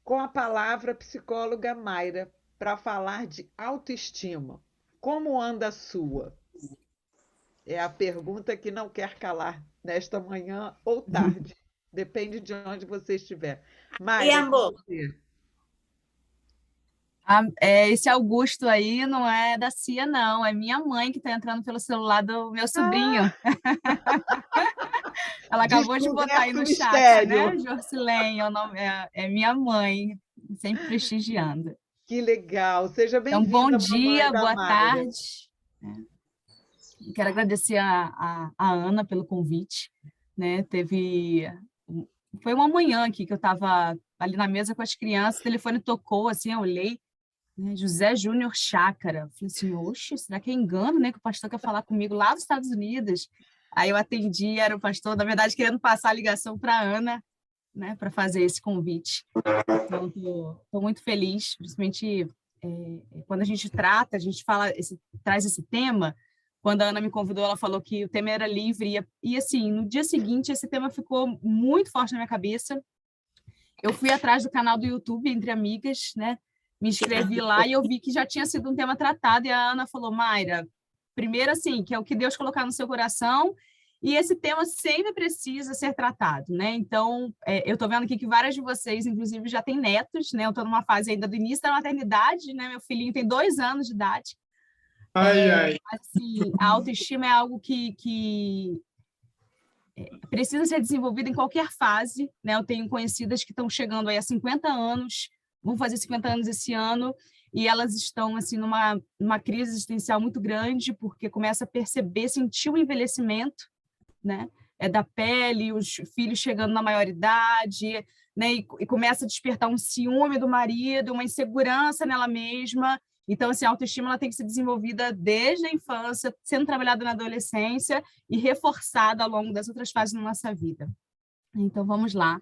com a palavra a psicóloga Mayra para falar de autoestima. Como anda a sua? É a pergunta que não quer calar nesta manhã ou tarde. Depende de onde você estiver. E, Mayra, é com amor? você. Esse Augusto aí não é da Cia, não. É minha mãe que está entrando pelo celular do meu sobrinho. Ah, Ela acabou de botar aí descoberto o no chat, né? mistério. Jorcilene, é minha mãe, sempre prestigiando. Que legal. Seja Então, bom bem-vinda, mamãe dia, da boa Mayra. tarde. Quero agradecer a Ana pelo convite, né? Foi uma manhã aqui que eu estava ali na mesa com as crianças, o telefone tocou, assim, eu olhei, né? José Júnior Chácara. Falei assim, oxe, será que é engano, né? Que o pastor quer falar comigo lá dos Estados Unidos. Aí eu atendi, era o pastor, na verdade, querendo passar a ligação para a Ana, né? Para fazer esse convite. Então, estou muito feliz, principalmente quando a gente trata, a gente traz esse tema. Quando a Ana me convidou, ela falou que o tema era livre, e assim, no dia seguinte, esse tema ficou muito forte na minha cabeça. Eu fui atrás do canal do YouTube, Entre Amigas, né? Me inscrevi lá e eu vi que já tinha sido um tema tratado, e a Ana falou, Mayra, primeiro assim, que é o que Deus colocar no seu coração, e esse tema sempre precisa ser tratado, né? Então, eu estou vendo aqui que várias de vocês, inclusive, já têm netos, né? Eu estou numa fase ainda do início da maternidade, né? Meu filhinho tem 2 anos de idade. Ai, ai. Assim, a autoestima é algo que precisa ser desenvolvido em qualquer fase, né? Eu tenho conhecidas que estão chegando aí a 50 anos, vão fazer 50 anos esse ano, e elas estão assim numa crise existencial muito grande, porque começa a perceber, sentir o envelhecimento, né? Da pele, os filhos chegando na maioridade, né? E começa a despertar um ciúme do marido, uma insegurança nela mesma. Então, assim, a autoestima ela tem que ser desenvolvida desde a infância, sendo trabalhada na adolescência e reforçada ao longo das outras fases da nossa vida. Então, vamos lá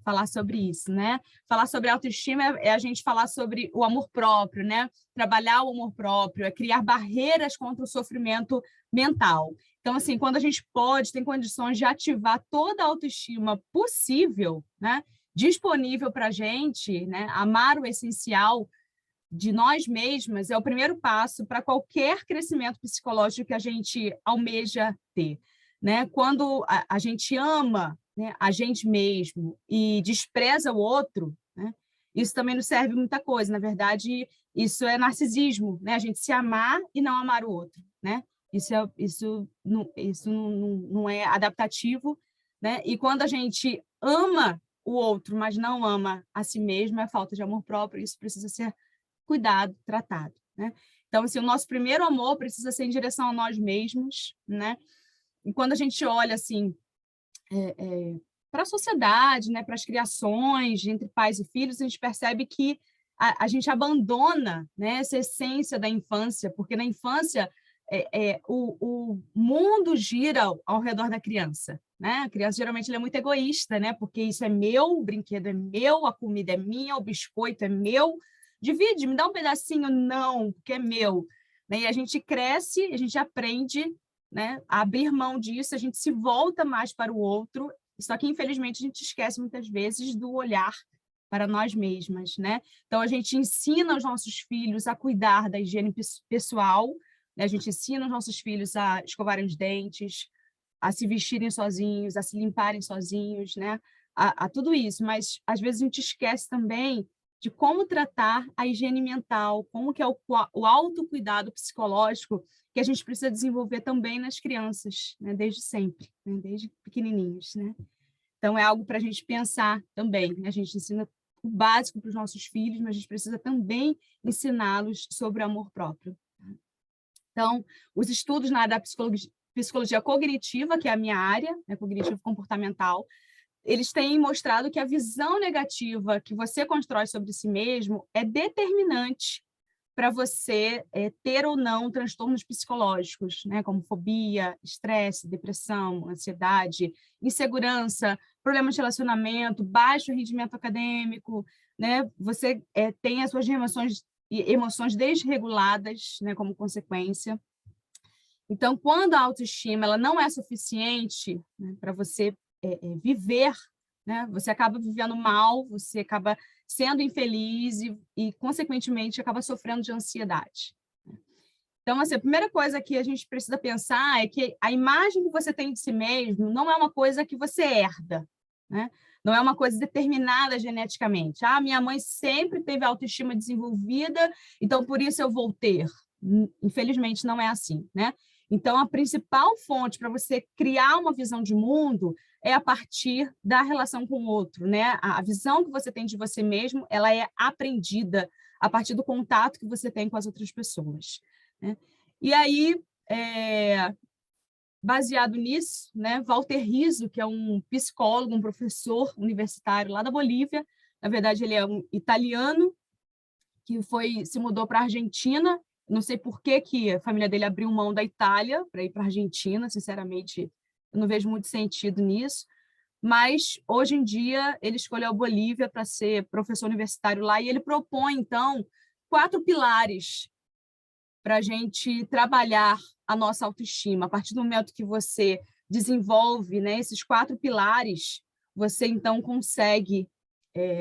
falar sobre isso, né? Falar sobre autoestima é a gente falar sobre o amor próprio, né? Trabalhar o amor próprio, é criar barreiras contra o sofrimento mental. Então, assim, quando a gente tem condições de ativar toda a autoestima possível, né? Disponível para a gente, né? Amar o essencial de nós mesmas é o primeiro passo para qualquer crescimento psicológico que a gente almeja ter, né? Quando a gente ama, né, a gente mesmo e despreza o outro, né, isso também não serve muita coisa. Na verdade, isso é narcisismo, né? A gente se amar e não amar o outro, né? Isso não é adaptativo, né? E quando a gente ama o outro, mas não ama a si mesmo, é falta de amor próprio. Isso precisa ser cuidado, tratado, né? Então, assim, o nosso primeiro amor precisa ser em direção a nós mesmos, né? E quando a gente olha, assim, para a sociedade, né, para as criações entre pais e filhos, a gente percebe que a gente abandona, né, essa essência da infância, porque na infância o mundo gira ao redor da criança, né? A criança geralmente é muito egoísta, né? Porque isso é meu, o brinquedo é meu, a comida é minha, o biscoito é meu. Divide, me dá um pedacinho, não, porque é meu. Né? E a gente cresce, a gente aprende, né, a abrir mão disso, a gente se volta mais para o outro, só que, infelizmente, a gente esquece muitas vezes do olhar para nós mesmas, né? Então, a gente ensina os nossos filhos a cuidar da higiene pessoal, né? A gente ensina os nossos filhos a escovarem os dentes, a se vestirem sozinhos, a se limparem sozinhos, né? A tudo isso, mas às vezes a gente esquece também de como tratar a higiene mental, como que é o autocuidado psicológico que a gente precisa desenvolver também nas crianças, né? Desde sempre, né? Desde pequenininhos, né? Então, é algo para a gente pensar também, né? A gente ensina o básico para os nossos filhos, mas a gente precisa também ensiná-los sobre o amor próprio. Então, os estudos na área da psicologia cognitiva, que é a minha área, né, cognitivo-comportamental, eles têm mostrado que a visão negativa que você constrói sobre si mesmo é determinante para você ter ou não transtornos psicológicos, né, como fobia, estresse, depressão, ansiedade, insegurança, problemas de relacionamento, baixo rendimento acadêmico, né, você tem as suas emoções desreguladas, né, como consequência. Então, quando a autoestima ela não é suficiente, né, para você viver, né? Você acaba vivendo mal, você acaba sendo infeliz e consequentemente, acaba sofrendo de ansiedade. Então, assim, a primeira coisa que a gente precisa pensar é que a imagem que você tem de si mesmo não é uma coisa que você herda, né? Não é uma coisa determinada geneticamente. Ah, minha mãe sempre teve autoestima desenvolvida, então por isso eu vou ter. Infelizmente, não é assim, né? Então, a principal fonte para você criar uma visão de mundo é a partir da relação com o outro, né? A visão que você tem de você mesmo, ela é aprendida a partir do contato que você tem com as outras pessoas, né? E aí, baseado nisso, né, Walter Rizzo, que é um psicólogo, um professor universitário lá da Bolívia, na verdade ele é um italiano que se mudou para a Argentina, não sei por que a família dele abriu mão da Itália para ir para a Argentina, sinceramente, eu não vejo muito sentido nisso, mas hoje em dia ele escolheu a Bolívia para ser professor universitário lá e ele propõe, então, 4 pilares para a gente trabalhar a nossa autoestima. A partir do momento que você desenvolve, né, esses 4 pilares, você, então, consegue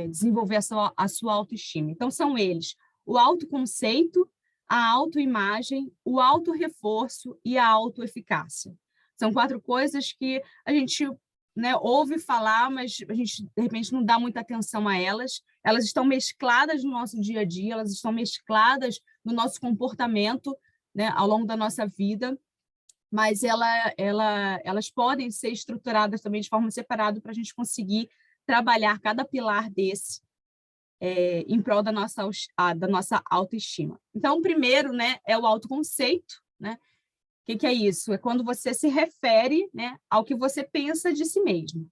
desenvolver a sua autoestima. Então, são eles: o autoconceito, a autoimagem, o autorreforço e a autoeficácia. São 4 coisas que a gente, né, ouve falar, mas a gente, de repente, não dá muita atenção a elas. Elas estão mescladas no nosso dia a dia, elas estão mescladas no nosso comportamento, né, ao longo da nossa vida, mas elas podem ser estruturadas também de forma separada para a gente conseguir trabalhar cada pilar desse em prol da nossa autoestima. Então, o primeiro, né, é o autoconceito, né? O que é isso? É quando você se refere, né, ao que você pensa de si mesmo.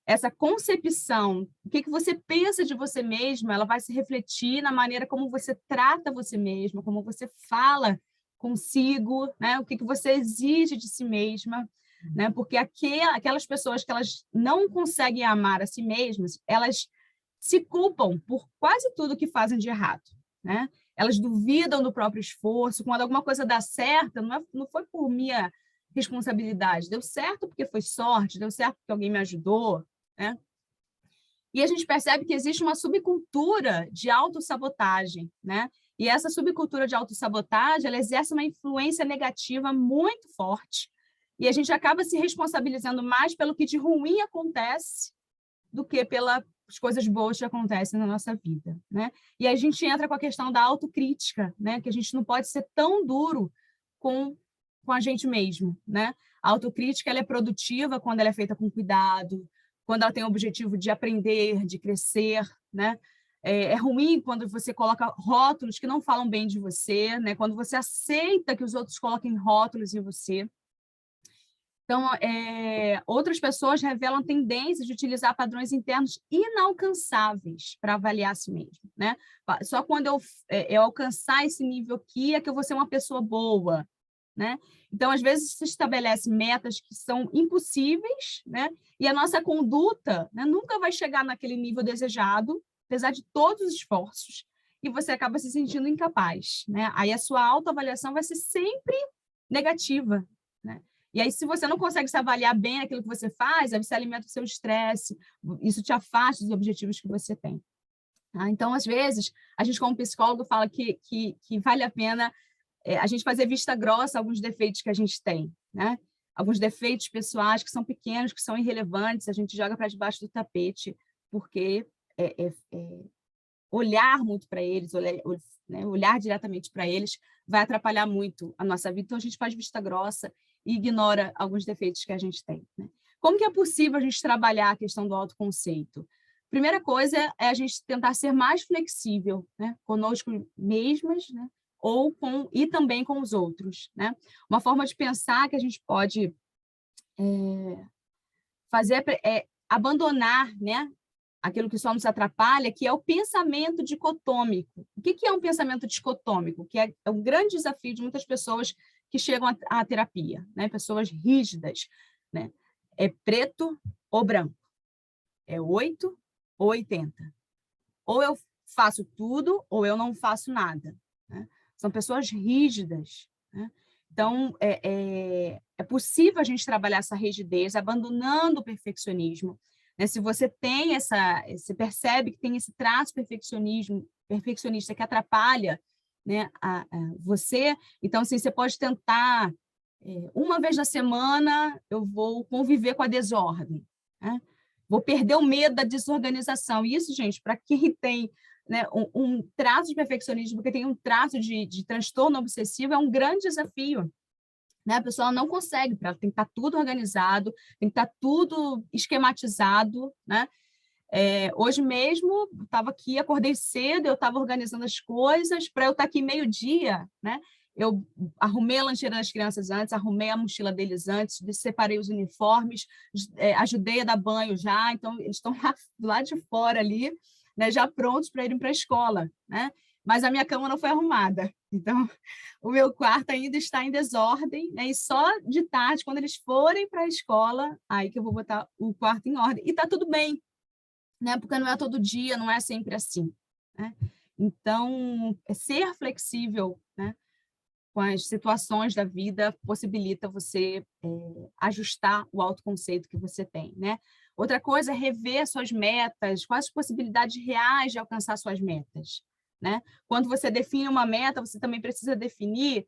Essa concepção, o que você pensa de você mesmo, ela vai se refletir na maneira como você trata você mesmo, como você fala consigo, né? O que você exige de si mesma, né? Porque aquelas pessoas que elas não conseguem amar a si mesmas, elas se culpam por quase tudo que fazem de errado, né? Elas duvidam do próprio esforço, quando alguma coisa dá certo, não foi por minha responsabilidade, deu certo porque foi sorte, deu certo porque alguém me ajudou, né? E a gente percebe que existe uma subcultura de autossabotagem, né? E essa subcultura de autossabotagem, ela exerce uma influência negativa muito forte. E a gente acaba se responsabilizando mais pelo que de ruim acontece do que pelas coisas boas que acontecem na nossa vida, né? E a gente entra com a questão da autocrítica, né? Que a gente não pode ser tão duro com a gente mesmo, né? A autocrítica, ela é produtiva quando ela é feita com cuidado, quando ela tem o objetivo de aprender, de crescer, né? É ruim quando você coloca rótulos que não falam bem de você, né? Quando você aceita que os outros coloquem rótulos em você. Então, outras pessoas revelam tendências de utilizar padrões internos inalcançáveis para avaliar a si mesmo, né? Só quando eu alcançar esse nível aqui é que eu vou ser uma pessoa boa, né? Então, às vezes, se estabelece metas que são impossíveis, né? E a nossa conduta, né, nunca vai chegar naquele nível desejado, apesar de todos os esforços, e você acaba se sentindo incapaz, né? Aí a sua autoavaliação vai ser sempre negativa, né? E aí, se você não consegue se avaliar bem aquilo que você faz, aí você alimenta o seu estresse, isso te afasta dos objetivos que você tem. Tá? Então, às vezes, a gente, como psicólogo, fala que vale a pena a gente fazer vista grossa a alguns defeitos que a gente tem, né? Alguns defeitos pessoais que são pequenos, que são irrelevantes, a gente joga para debaixo do tapete, porque olhar muito para eles, olhar diretamente para eles, vai atrapalhar muito a nossa vida. Então, a gente faz vista grossa e ignora alguns defeitos que a gente tem, né? Como que é possível a gente trabalhar a questão do autoconceito? Primeira coisa é a gente tentar ser mais flexível, né? Conosco mesmas, né? E também com os outros, né? Uma forma de pensar que a gente pode fazer é abandonar, né, aquilo que só nos atrapalha, que é o pensamento dicotômico. O que é um pensamento dicotômico? Que é um grande desafio de muitas pessoas que chegam à terapia, né? Pessoas rígidas, né? É preto ou branco, é 8 ou 80. Ou eu faço tudo ou eu não faço nada, né? São pessoas rígidas, né? Então, é possível a gente trabalhar essa rigidez, abandonando o perfeccionismo, né? Se você tem você percebe que tem esse traço perfeccionista que atrapalha, né, você, então, assim, você pode tentar, uma vez na semana, eu vou conviver com a desordem, né? Vou perder o medo da desorganização. E isso, gente, para quem tem, né, um traço de perfeccionismo, porque tem um traço de transtorno obsessivo, é um grande desafio, né? A pessoa não consegue, ela tem que estar tudo organizado, tem que estar tudo esquematizado, né? Hoje mesmo, estava aqui, acordei cedo, eu estava organizando as coisas, para eu estar aqui meio-dia, né? Eu arrumei a lancheira das crianças antes, arrumei a mochila deles antes, separei os uniformes, ajudei a dar banho já, então eles estão lá do lado de fora ali, né, já prontos para irem para a escola, né? Mas a minha cama não foi arrumada, então o meu quarto ainda está em desordem, né? E só de tarde, quando eles forem para a escola, aí que eu vou botar o quarto em ordem. E está tudo bem, né? Porque não é todo dia, não é sempre assim, né? Então, ser flexível, né, com as situações da vida possibilita você ajustar o autoconceito que você tem, né? Outra coisa é rever suas metas, quais as possibilidades reais de alcançar suas metas, né? Quando você define uma meta, você também precisa definir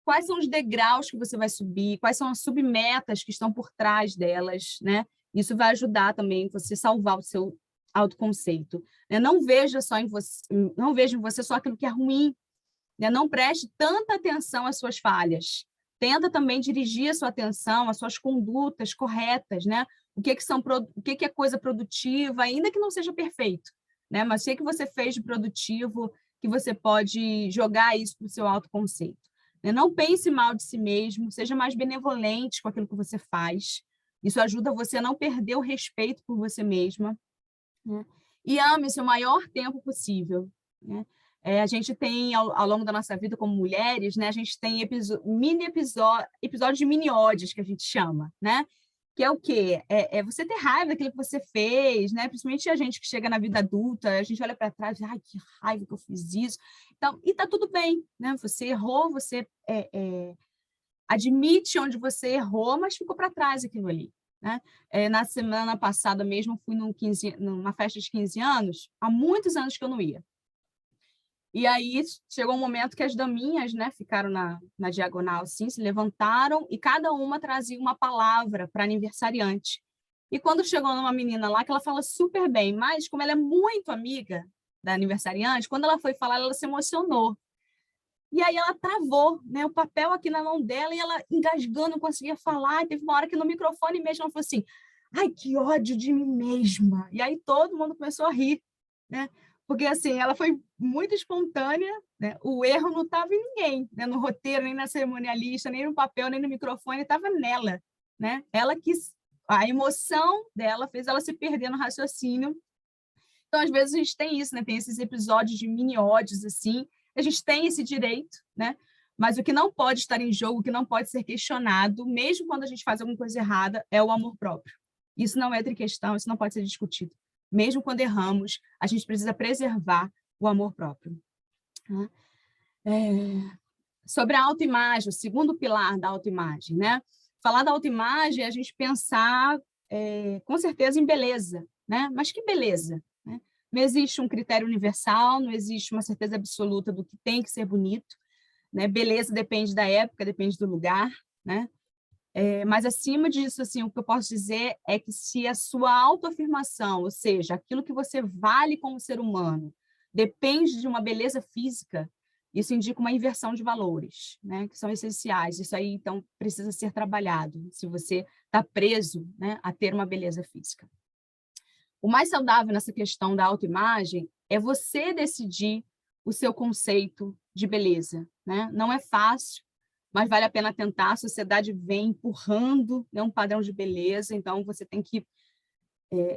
quais são os degraus que você vai subir, quais são as submetas que estão por trás delas, né? Isso vai ajudar também você salvar o seu autoconceito, né? Não veja em você só aquilo que é ruim, né? Não preste tanta atenção às suas falhas. Tenta também dirigir a sua atenção às suas condutas corretas, né? O que é coisa produtiva, ainda que não seja perfeito, né? Mas o que você fez de produtivo que você pode jogar isso para o seu autoconceito, né? Não pense mal de si mesmo, seja mais benevolente com aquilo que você faz. Isso ajuda você a não perder o respeito por você mesma, né? E ame-se o maior tempo possível, né? A gente tem, ao longo da nossa vida como mulheres, né, a gente tem episódios de mini-ódios, que a gente chama, né? Que é o quê? Você ter raiva daquilo que você fez, né? Principalmente a gente que chega na vida adulta, a gente olha para trás e ai, que raiva que eu fiz isso. Então, e tá tudo bem, né? Você errou, você admite onde você errou, mas ficou para trás aquilo ali, né? Na semana passada mesmo, fui numa festa de 15 anos, há muitos anos que eu não ia. E aí chegou um momento que as daminhas, né, ficaram na diagonal, assim, se levantaram e cada uma trazia uma palavra para aniversariante. E quando chegou numa menina lá, que ela fala super bem, mas como ela é muito amiga da aniversariante, quando ela foi falar, ela se emocionou. E aí ela travou, né, o papel aqui na mão dela e ela engasgando, não conseguia falar. E teve uma hora que no microfone mesmo ela falou assim, ai, que ódio de mim mesma. E aí todo mundo começou a rir, né? Porque, assim, ela foi muito espontânea, né? O erro não estava em ninguém, né? No roteiro, nem na cerimonialista, nem no papel, nem no microfone, estava nela, né? A emoção dela fez ela se perder no raciocínio. Então, às vezes, a gente tem isso, né? Tem esses episódios de mini-ódios, assim, a gente tem esse direito, né? Mas o que não pode estar em jogo, o que não pode ser questionado, mesmo quando a gente faz alguma coisa errada, é o amor próprio. Isso não entra em questão, isso não pode ser discutido. Mesmo quando erramos, a gente precisa preservar o amor próprio. Sobre a autoimagem, o segundo pilar da autoimagem, né? Falar da autoimagem é a gente pensar, com certeza, em beleza, né? Mas que beleza, né? Não existe um critério universal, não existe uma certeza absoluta do que tem que ser bonito, né? Beleza depende da época, depende do lugar, né? Mas, acima disso, assim, o que eu posso dizer é que se a sua autoafirmação, ou seja, aquilo que você vale como ser humano, depende de uma beleza física, isso indica uma inversão de valores, né, que são essenciais. Isso aí, então, precisa ser trabalhado, se você está preso, né, a ter uma beleza física. O mais saudável nessa questão da autoimagem é você decidir o seu conceito de beleza, né? Não é fácil, mas vale a pena tentar. A sociedade vem empurrando, né, um padrão de beleza, então você tem que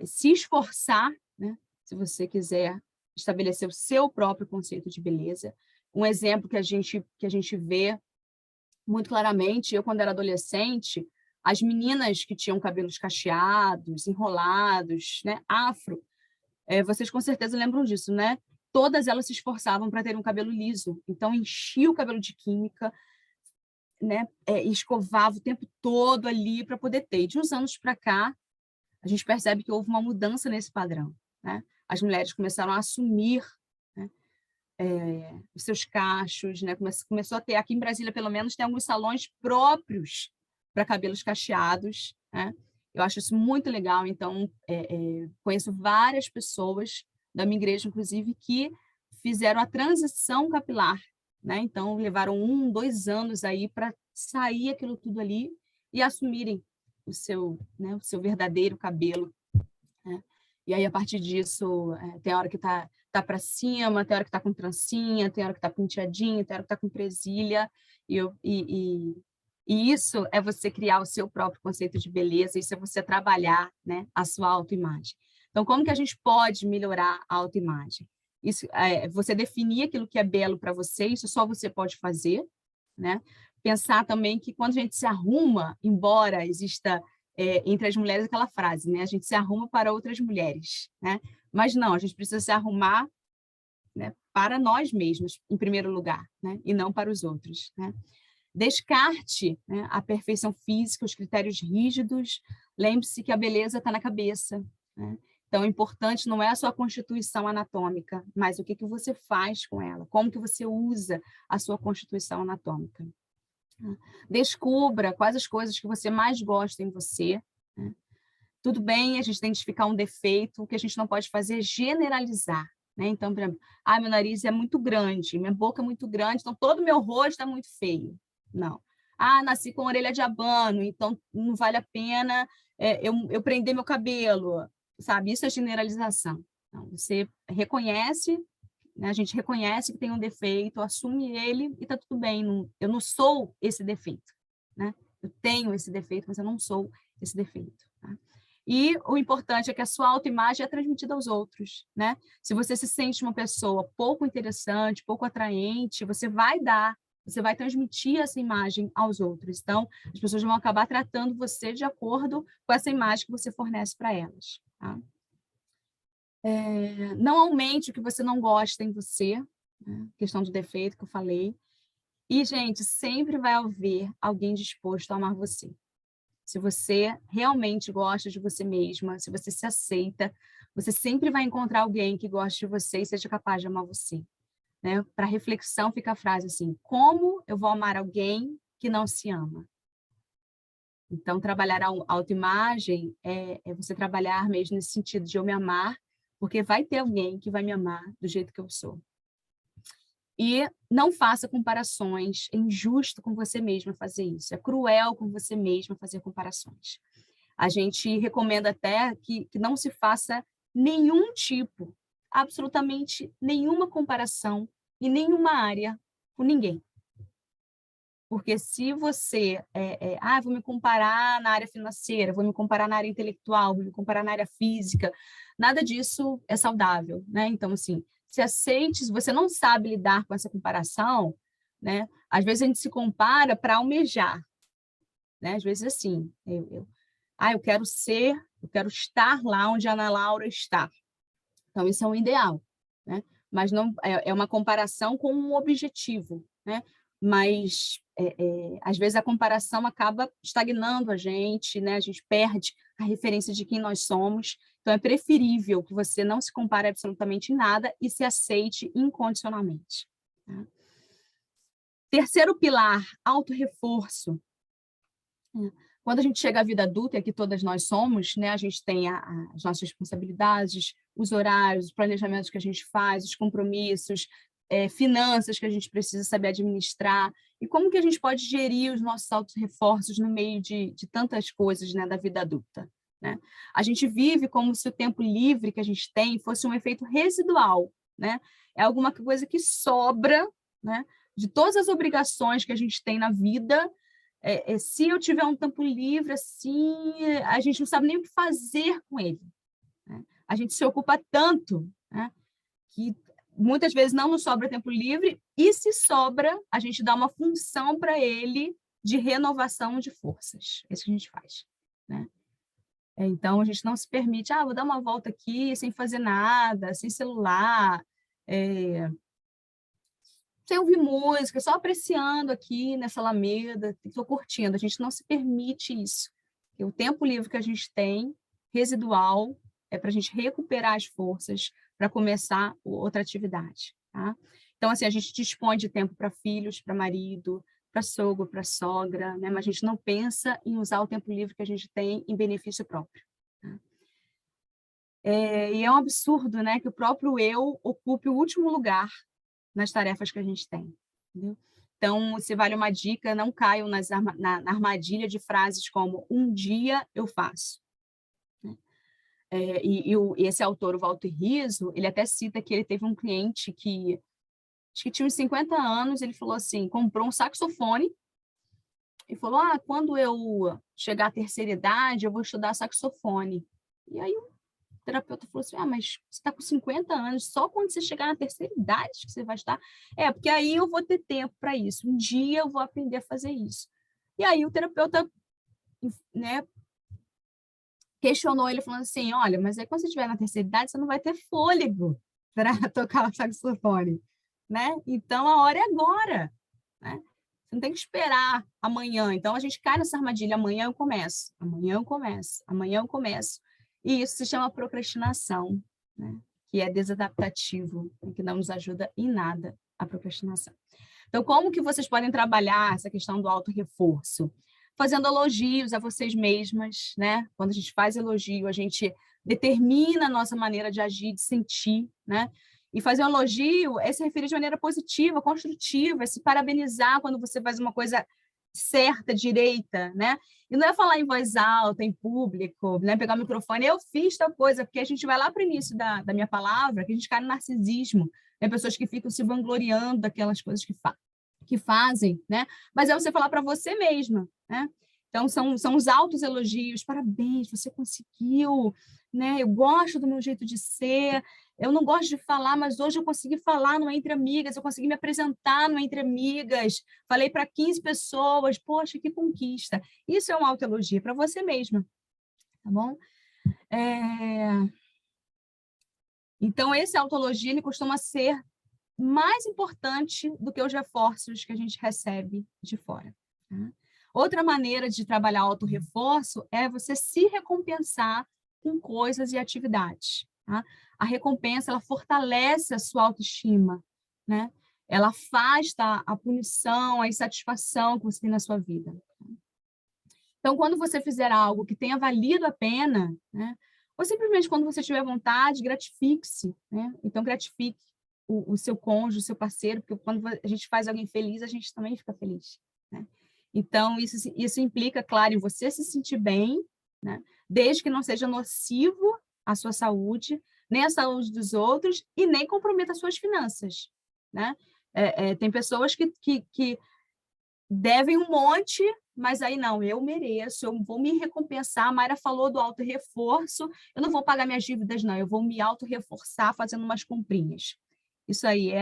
se esforçar, né, se você quiser estabelecer o seu próprio conceito de beleza. Um exemplo que a gente vê muito claramente, eu quando era adolescente, as meninas que tinham cabelos cacheados, enrolados, né, afro, vocês com certeza lembram disso, né? Todas elas se esforçavam para ter um cabelo liso, então enchia o cabelo de química, né? Escovava o tempo todo ali para poder ter. E de uns anos para cá, a gente percebe que houve uma mudança nesse padrão, né? As mulheres começaram a assumir, né, os seus cachos, né? Começou a ter, aqui em Brasília, pelo menos, tem alguns salões próprios para cabelos cacheados, né? Eu acho isso muito legal. Então, conheço várias pessoas da minha igreja, inclusive, que fizeram a transição capilar, né? Então, levaram 1, 2 anos aí para sair aquilo tudo ali e assumirem né, o seu verdadeiro cabelo, né? E aí, a partir disso, tem hora que tá para cima, tem hora que tá com trancinha, tem hora que tá penteadinho, tem hora que tá com presilha, e isso é você criar o seu próprio conceito de beleza, isso é você trabalhar, né, a sua autoimagem. Então, como que a gente pode melhorar a autoimagem? Isso, você definir aquilo que é belo para você, isso só você pode fazer, né? Pensar também que quando a gente se arruma, embora exista entre as mulheres aquela frase, né? A gente se arruma para outras mulheres, né? Mas não, a gente precisa se arrumar, né, para nós mesmos, em primeiro lugar, né? E não para os outros, né? Descarte, né, a perfeição física, os critérios rígidos. Lembre-se que a beleza está na cabeça, né? Então, o importante não é a sua constituição anatômica, mas o que você faz com ela, como que você usa a sua constituição anatômica. Descubra quais as coisas que você mais gosta em você, né? Tudo bem a gente identificar um defeito, o que a gente não pode fazer é generalizar, né? Então, por exemplo, meu nariz é muito grande, minha boca é muito grande, então todo o meu rosto é muito feio. Não. Nasci com orelha de abano, então não vale a pena eu prender meu cabelo, sabe? Isso é generalização. Então, você reconhece, né? A gente reconhece que tem um defeito, assume ele e está tudo bem. Eu não sou esse defeito, né? Eu tenho esse defeito, mas eu não sou esse defeito, tá? E o importante é que a sua autoimagem é transmitida aos outros, né? Se você se sente uma pessoa pouco interessante, pouco atraente, você vai transmitir essa imagem aos outros. Então, as pessoas vão acabar tratando você de acordo com essa imagem que você fornece para elas, tá? Não aumente o que você não gosta em você, né? Questão do defeito que eu falei. E, gente, sempre vai haver alguém disposto a amar você. Se você realmente gosta de você mesma, se você se aceita, você sempre vai encontrar alguém que goste de você e seja capaz de amar você, né? Para reflexão fica a frase assim: como eu vou amar alguém que não se ama? Então, trabalhar a autoimagem é você trabalhar mesmo nesse sentido de eu me amar, porque vai ter alguém que vai me amar do jeito que eu sou. E não faça comparações, é injusto com você mesma fazer isso, é cruel com você mesma fazer comparações. A gente recomenda até que não se faça nenhum tipo, absolutamente nenhuma comparação em nenhuma área com ninguém. Porque se você, vou me comparar na área financeira, vou me comparar na área intelectual, vou me comparar na área física, nada disso é saudável, né? Então, assim, se aceite, se você não sabe lidar com essa comparação, né? Às vezes a gente se compara para almejar, né? Às vezes assim, eu quero estar lá onde a Ana Laura está. Então, isso é um ideal, né? Mas não é uma comparação com um objetivo, né? Mas às vezes a comparação acaba estagnando a gente, né? A gente perde a referência de quem nós somos. Então, é preferível que você não se compare absolutamente em nada e se aceite incondicionalmente, tá? Terceiro pilar, autorreforço. Quando a gente chega à vida adulta, e aqui todas nós somos, né? A gente tem as nossas responsabilidades, os horários, os planejamentos que a gente faz, os compromissos, finanças que a gente precisa saber administrar. E como que a gente pode gerir os nossos autorreforços no meio de tantas coisas, né, da vida adulta, né? A gente vive como se o tempo livre que a gente tem fosse um efeito residual, né? É alguma coisa que sobra, né, de todas as obrigações que a gente tem na vida. Se eu tiver um tempo livre, assim, a gente não sabe nem o que fazer com ele, né? A gente se ocupa tanto, né, que muitas vezes não nos sobra tempo livre, e se sobra, a gente dá uma função para ele de renovação de forças. É isso que a gente faz, né? Então, a gente não se permite, vou dar uma volta aqui sem fazer nada, sem celular, sem ouvir música, só apreciando aqui nessa alameda, estou curtindo. A gente não se permite isso. Porque o tempo livre que a gente tem, residual, é para a gente recuperar as forças para começar outra atividade, tá? Então, assim, a gente dispõe de tempo para filhos, para marido, para sogro, para sogra, né? Mas a gente não pensa em usar o tempo livre que a gente tem em benefício próprio. Tá? E é um absurdo, né, que o próprio eu ocupe o último lugar nas tarefas que a gente tem. Entendeu? Então, se vale uma dica, não caiam na armadilha de frases como um dia eu faço. Né? E esse autor, o Walter Rizzo, ele até cita que ele teve um cliente que acho que tinha uns 50 anos, ele falou assim, comprou um saxofone e falou, quando eu chegar à terceira idade, eu vou estudar saxofone. E aí o terapeuta falou assim, mas você está com 50 anos, só quando você chegar na terceira idade que você vai estudar? Porque aí eu vou ter tempo para isso, um dia eu vou aprender a fazer isso. E aí o terapeuta, né, questionou ele, falando assim, olha, mas aí quando você estiver na terceira idade, você não vai ter fôlego para tocar o saxofone, né? Então, a hora é agora, né? Você não tem que esperar amanhã. Então, a gente cai nessa armadilha, amanhã eu começo, amanhã eu começo, amanhã eu começo. E isso se chama procrastinação, né? Que é desadaptativo, que não nos ajuda em nada a procrastinação. Então, como que vocês podem trabalhar essa questão do auto-reforço? Fazendo elogios a vocês mesmas, né? Quando a gente faz elogio, a gente determina a nossa maneira de agir, de sentir, né? E fazer um elogio é se referir de maneira positiva, construtiva, é se parabenizar quando você faz uma coisa certa, direita, né? E não é falar em voz alta, em público, né? Pegar o microfone, eu fiz tal coisa, porque a gente vai lá para o início da minha palavra, que a gente cai no narcisismo, né? Pessoas que ficam se vangloriando daquelas coisas que fazem, né? Mas é você falar para você mesma, né? Então, são os altos elogios, parabéns, você conseguiu, né? Eu gosto do meu jeito de ser, eu não gosto de falar, mas hoje eu consegui falar no Entre Amigas, eu consegui me apresentar no Entre Amigas, falei para 15 pessoas, poxa, que conquista. Isso é um autoelogio para você mesma, tá bom? Então, esse autoelogio, ele costuma ser mais importante do que os reforços que a gente recebe de fora. Tá? Outra maneira de trabalhar auto-reforço é você se recompensar com coisas e atividades. Tá? A recompensa, ela fortalece a sua autoestima, né? Ela afasta a punição, a insatisfação que você tem na sua vida. Então, quando você fizer algo que tenha valido a pena, né? Ou simplesmente quando você tiver vontade, gratifique-se, né? Então, gratifique o seu cônjuge, o seu parceiro, porque quando a gente faz alguém feliz, a gente também fica feliz, né? Então, isso implica, claro, em você se sentir bem, né? Desde que não seja nocivo à sua saúde, nem à saúde dos outros e nem comprometa as suas finanças, né? Tem pessoas que devem um monte, mas aí não, eu mereço, eu vou me recompensar. A Mayra falou do auto-reforço, eu não vou pagar minhas dívidas, não, eu vou me auto-reforçar fazendo umas comprinhas. Isso aí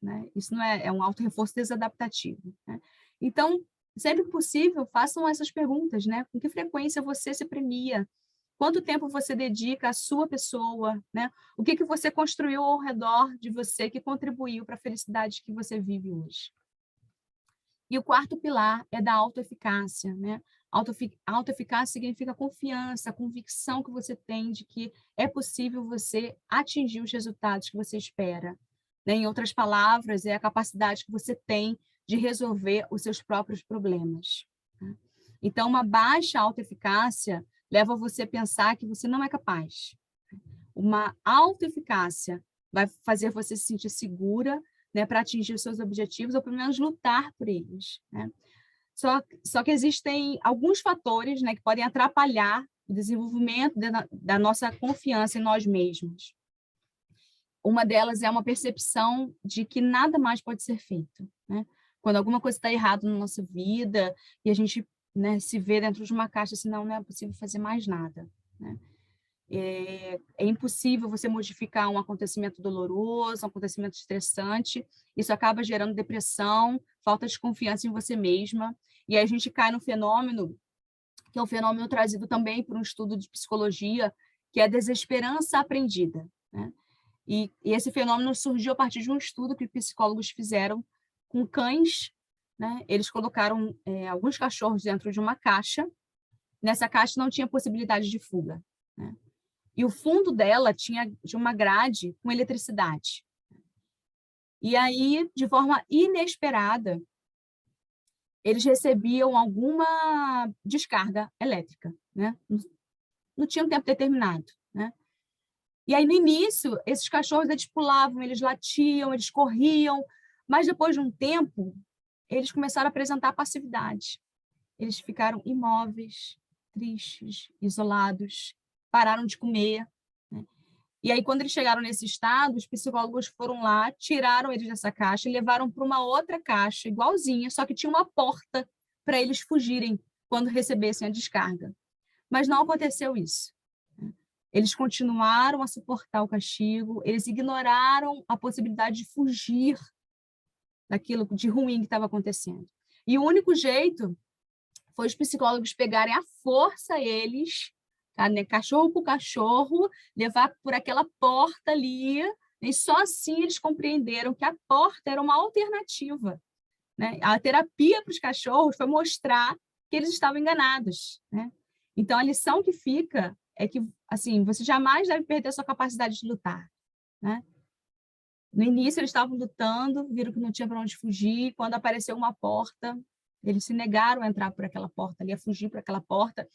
né, isso não é um auto-reforço desadaptativo. Né? Então, sempre que possível, façam essas perguntas, né? Com que frequência você se premia? Quanto tempo você dedica à sua pessoa, né? O que você construiu ao redor de você que contribuiu para a felicidade que você vive hoje? E o quarto pilar é da autoeficácia, né? Autoeficácia significa confiança, convicção que você tem de que é possível você atingir os resultados que você espera. Né? Em outras palavras, é a capacidade que você tem de resolver os seus próprios problemas. Né? Então, uma baixa autoeficácia leva você a pensar que você não é capaz. Uma autoeficácia vai fazer você se sentir segura, né, para atingir os seus objetivos, ou pelo menos lutar por eles. Né? Só que existem alguns fatores, né, que podem atrapalhar o desenvolvimento da nossa confiança em nós mesmos. Uma delas é uma percepção de que nada mais pode ser feito. Né? Quando alguma coisa está errada na nossa vida e a gente, né, se vê dentro de uma caixa assim, não é possível fazer mais nada. Né? É impossível você modificar um acontecimento doloroso, um acontecimento estressante. Isso acaba gerando depressão, falta de confiança em você mesma. E aí a gente cai no fenômeno, que é um fenômeno trazido também por um estudo de psicologia, que é a desesperança aprendida. Né? E esse fenômeno surgiu a partir de um estudo que psicólogos fizeram com cães. Né? Eles colocaram alguns cachorros dentro de uma caixa. Nessa caixa não tinha possibilidade de fuga. né? E o fundo dela tinha uma grade com eletricidade. E aí, de forma inesperada, eles recebiam alguma descarga elétrica, né? Não tinha um tempo determinado, né? E aí, no início, esses cachorros, eles pulavam, eles latiam, eles corriam, mas depois de um tempo, eles começaram a apresentar passividade. Eles ficaram imóveis, tristes, isolados, pararam de comer, né? E aí, quando eles chegaram nesse estado, os psicólogos foram lá, tiraram eles dessa caixa e levaram para uma outra caixa, igualzinha, só que tinha uma porta para eles fugirem quando recebessem a descarga. Mas não aconteceu isso. Eles continuaram a suportar o castigo, eles ignoraram a possibilidade de fugir daquilo de ruim que estava acontecendo. E o único jeito foi os psicólogos pegarem à força eles, tá, né, cachorro por cachorro, levar por aquela porta ali, e só assim eles compreenderam que a porta era uma alternativa, né? A terapia para os cachorros foi mostrar que eles estavam enganados, né? Então, a lição que fica é que, assim, você jamais deve perder a sua capacidade de lutar, né? No início, eles estavam lutando, viram que não tinha para onde fugir. Quando apareceu uma porta, eles se negaram a entrar por aquela porta ali, a fugir por aquela porta.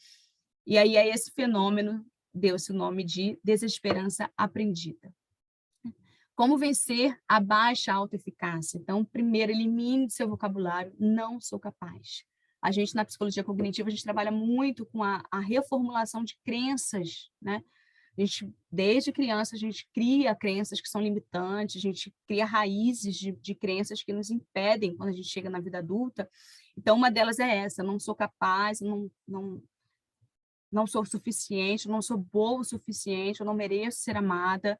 E aí, a esse fenômeno deu-se o nome de desesperança aprendida. Como vencer a baixa autoeficácia? Então, primeiro, elimine do seu vocabulário, não sou capaz. A gente, na psicologia cognitiva, a gente trabalha muito com a reformulação de crenças, né? A gente, desde criança, a gente cria crenças que são limitantes, a gente cria raízes de crenças que nos impedem quando a gente chega na vida adulta. Então, uma delas é essa: não sou capaz, não sou suficiente, não sou boa o suficiente, eu não mereço ser amada.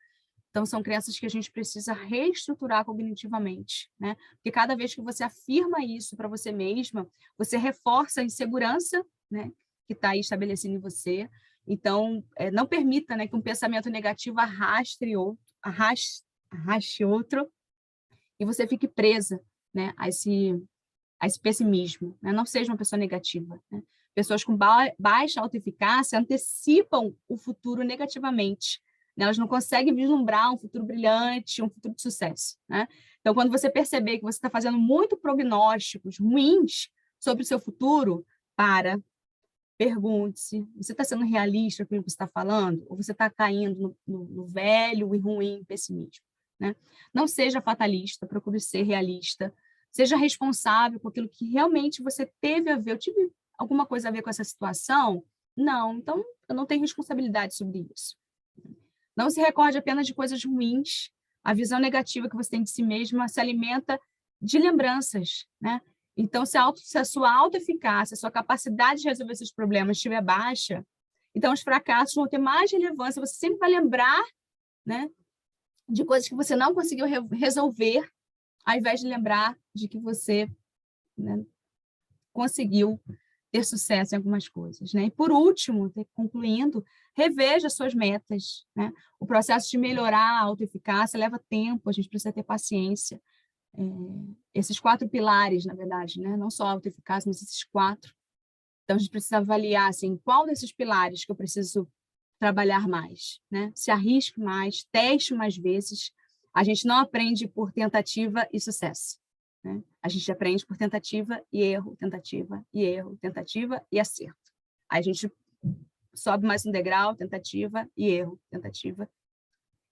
Então, são crenças que a gente precisa reestruturar cognitivamente, né? Porque cada vez que você afirma isso para você mesma, você reforça a insegurança, né, que está aí estabelecida em você. Então, não permita, né, que um pensamento negativo arraste outro e você fique presa, né, a esse pessimismo, né? Não seja uma pessoa negativa, né? Pessoas com baixa autoeficácia antecipam o futuro negativamente, né? Elas não conseguem vislumbrar um futuro brilhante, um futuro de sucesso, né? Então, quando você perceber que você está fazendo muito prognósticos ruins sobre o seu futuro, pergunte-se: você está sendo realista com o que você está falando? Ou você está caindo no velho e ruim pessimismo, né? Não seja fatalista, procure ser realista. Seja responsável por aquilo que realmente você teve a ver. Eu tive alguma coisa a ver com essa situação? Não, então eu não tenho responsabilidade sobre isso. Não se recorde apenas de coisas ruins. A visão negativa que você tem de si mesma se alimenta de lembranças, né? Então, se a sua autoeficácia, a sua capacidade de resolver seus problemas estiver baixa, então os fracassos vão ter mais relevância. Você sempre vai lembrar, né, de coisas que você não conseguiu resolver, ao invés de lembrar de que você, né, conseguiu ter sucesso em algumas coisas, né? E, por último, concluindo, reveja suas metas, né? O processo de melhorar a autoeficácia leva tempo, a gente precisa ter paciência. Esses 4 pilares, na verdade, né? Não só a autoeficácia, mas esses 4. Então, a gente precisa avaliar, assim, qual desses pilares que eu preciso trabalhar mais, né? Se arrisque mais, teste mais vezes. A gente não aprende por tentativa e sucesso, né? A gente aprende por tentativa e erro, tentativa e acerto. Aí a gente sobe mais um degrau, tentativa e erro, tentativa,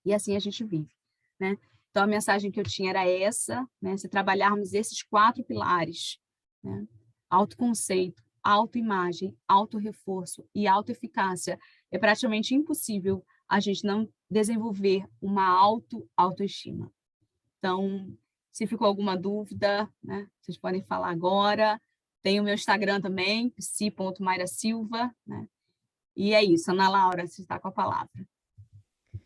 e assim a gente vive, né? Então, a mensagem que eu tinha era essa, né? Se trabalharmos esses 4 pilares, né? Autoconceito, autoimagem, autorreforço e autoeficácia, é praticamente impossível a gente não desenvolver uma autoestima. Então, se ficou alguma dúvida, né, vocês podem falar agora. Tem o meu Instagram também, psi.mairasilva, né? E é isso, Ana Laura, você está com a palavra.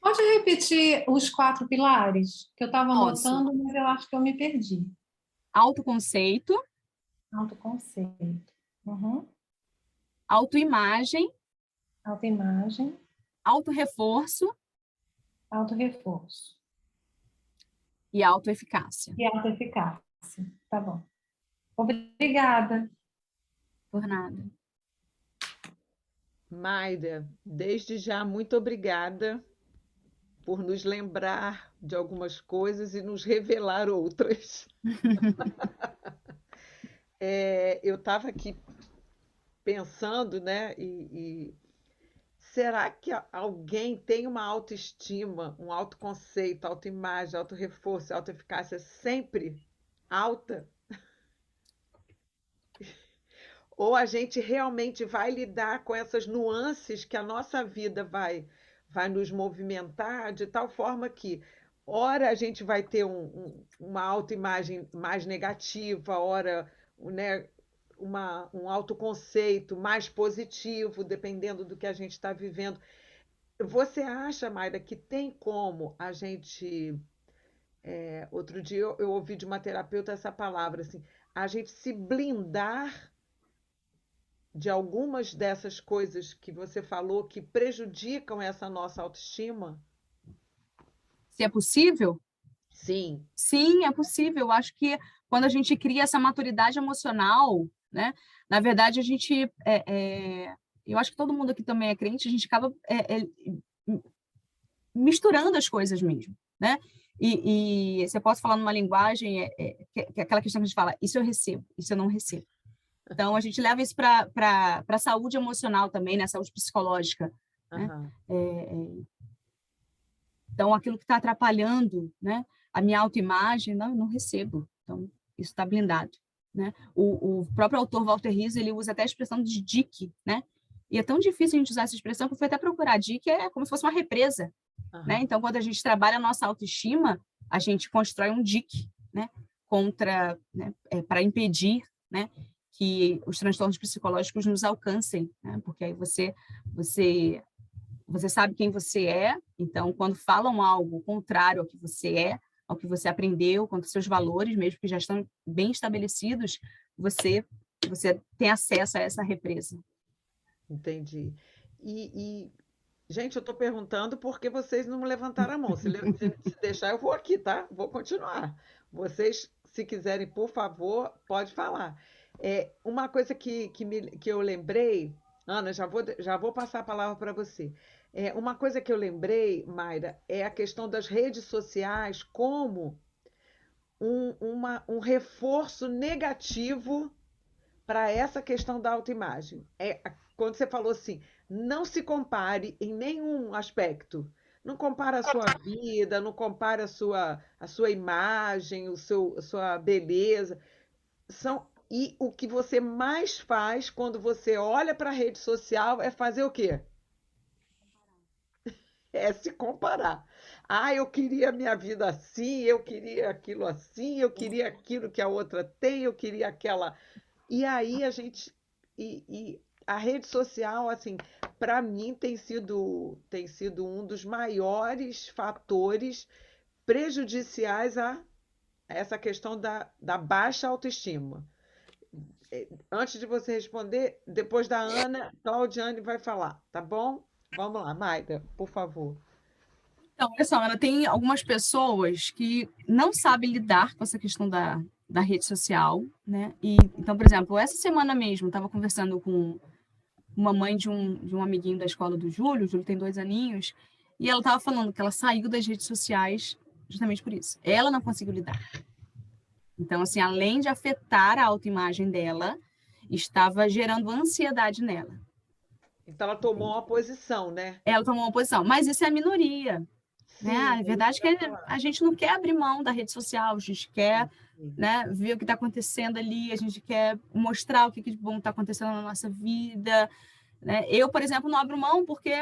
Pode repetir os 4 pilares? Que eu estava anotando, mas eu acho que eu me perdi. Autoconceito. Autoconceito. Uhum. Autoimagem. Autoimagem. Autorreforço. Autorreforço. E autoeficácia. E autoeficácia. Tá bom. Obrigada. Por nada. Mayra, desde já, muito obrigada por nos lembrar de algumas coisas e nos revelar outras. Eu estava aqui pensando, né? Será que alguém tem uma autoestima, um autoconceito, autoimagem, autorreforço, autoeficácia sempre alta? Ou a gente realmente vai lidar com essas nuances que a nossa vida vai nos movimentar de tal forma que, ora, a gente vai ter uma autoimagem mais negativa, ora, né, um autoconceito mais positivo, dependendo do que a gente está vivendo. Você acha, Mayra, que tem como a gente. Outro dia eu ouvi de uma terapeuta essa palavra, assim, a gente se blindar de algumas dessas coisas que você falou que prejudicam essa nossa autoestima? Se é possível? Sim. Sim, é possível. Eu acho que quando a gente cria essa maturidade emocional, né? Na verdade, eu acho que todo mundo aqui também é crente, a gente acaba misturando as coisas mesmo, né? E você pode falar numa linguagem, que é aquela questão que a gente fala, isso eu recebo, isso eu não recebo. Então, a gente leva isso para a saúde emocional também, né? Saúde psicológica, né? Aham. Então, aquilo que está atrapalhando, né, a minha autoimagem, não, eu não recebo. Então, isso está blindado, né? O próprio autor Walter Rizzo, ele usa até a expressão de dique, né? E é tão difícil a gente usar essa expressão que eu fui até procurar. Dique é como se fosse uma represa, né? Aham. Então, quando a gente trabalha a nossa autoestima, a gente constrói um dique, né? Contra, né? Para impedir, né? Que os transtornos psicológicos nos alcancem, né? Porque aí você sabe quem você é, então, quando falam algo contrário ao que você é, ao que você aprendeu, contra os seus valores, mesmo que já estão bem estabelecidos, você, você tem acesso a essa represa. Entendi. Gente, eu estou perguntando porque vocês não me levantaram a mão. Se deixar, eu vou aqui, tá? Vou continuar. Vocês, se quiserem, por favor, pode falar. Uma coisa que eu lembrei, Ana, já vou passar a palavra para você. Uma coisa que eu lembrei, Mayra, é a questão das redes sociais como um reforço negativo para essa questão da autoimagem. Quando você falou assim, não se compare em nenhum aspecto. Não compare a sua vida, não compare a sua imagem, a sua beleza. E o que você mais faz quando você olha para a rede social é fazer o quê? É se comparar. Ah, eu queria a minha vida assim, eu queria aquilo assim, eu queria aquilo que a outra tem, eu queria aquela. E aí e a rede social, assim, para mim tem sido um dos maiores fatores prejudiciais a essa questão da baixa autoestima. Antes de você responder, depois da Ana, Claudiane vai falar, tá bom? Vamos lá, Maida, por favor. Então, olha só, ela tem algumas pessoas que não sabem lidar com essa questão da rede social, né? Então, por exemplo, essa semana mesmo, eu estava conversando com uma mãe de um amiguinho da escola do Júlio, o Júlio tem 2 aninhos, e ela estava falando que ela saiu das redes sociais justamente por isso. Ela não conseguiu lidar. Então, assim, além de afetar a autoimagem dela, estava gerando ansiedade nela. Então, ela tomou Entende? uma posição, né? Ela tomou uma posição, mas isso é a minoria, né? Sim, A é isso verdade que eu é ia que falar. a gente não quer abrir mão da rede social, a gente quer, Sim, sim. né, ver o que está acontecendo ali, a gente quer mostrar o que de bom está acontecendo na nossa vida, né? Eu, por exemplo, não abro mão porque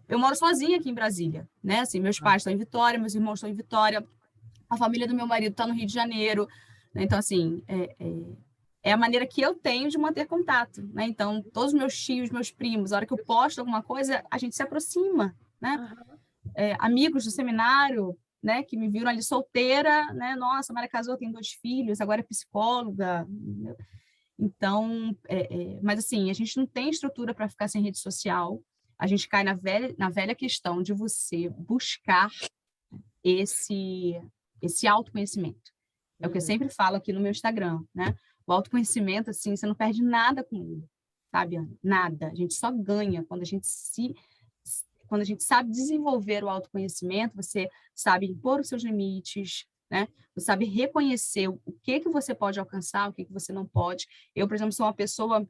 eu moro sozinha aqui em Brasília, né? Assim, meus Ah, pais estão em Vitória, meus irmãos estão em Vitória, a família do meu marido está no Rio de Janeiro, né? Então, assim, é a maneira que eu tenho de manter contato, né? Então, todos os meus tios, meus primos, a hora que eu posto alguma coisa, a gente se aproxima, né? aham. Amigos do seminário, né, que me viram ali solteira, né? Nossa, a Mara casou, tem 2 filhos, agora é psicóloga. Então, mas assim, a gente não tem estrutura para ficar sem rede social. A gente cai na velha questão de você buscar esse, esse autoconhecimento. É o que eu Uhum. sempre falo aqui no meu Instagram, né? O autoconhecimento, assim, você não perde nada com ele, sabe, Ana? Nada. A gente só ganha quando quando a gente sabe desenvolver o autoconhecimento, você sabe impor os seus limites, né? Você sabe reconhecer o que você pode alcançar, o que você não pode. Eu, por exemplo, sou uma pessoa,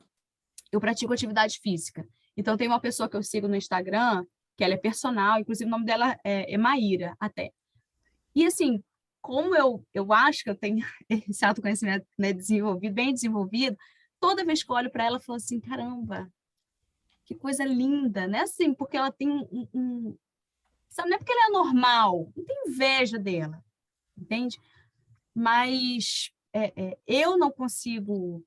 eu pratico atividade física. Então, tem uma pessoa que eu sigo no Instagram, que ela é personal, inclusive o nome dela é Maíra, até. E, assim, como eu acho que eu tenho esse autoconhecimento, né, desenvolvido, bem desenvolvido, toda vez que eu olho para ela, eu falo assim, caramba, que coisa linda, né? Assim, porque ela tem sabe, não é porque ela é normal, não tem inveja dela, entende? Mas eu não consigo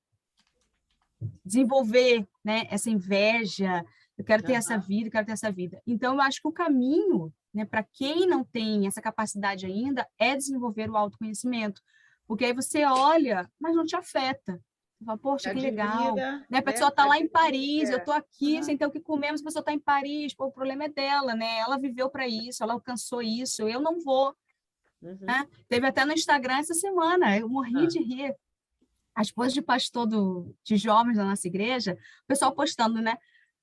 desenvolver, né, essa inveja, eu quero ter essa vida, eu quero ter essa vida. Então, eu acho que o caminho, né, para quem não tem essa capacidade ainda, é desenvolver o autoconhecimento. Porque aí você olha, mas não te afeta. Você fala, poxa, que legal. Admira, Né? A né? pessoa está lá em Paris, eu Admira. estou aqui sem ter o que comer, mas a pessoa está em Paris, pô, o problema é dela, né? Ela viveu para isso, ela alcançou isso, eu não vou. Né? Teve até no Instagram essa semana, eu morri de rir. A esposa de pastor de jovens da nossa igreja, o pessoal postando, né?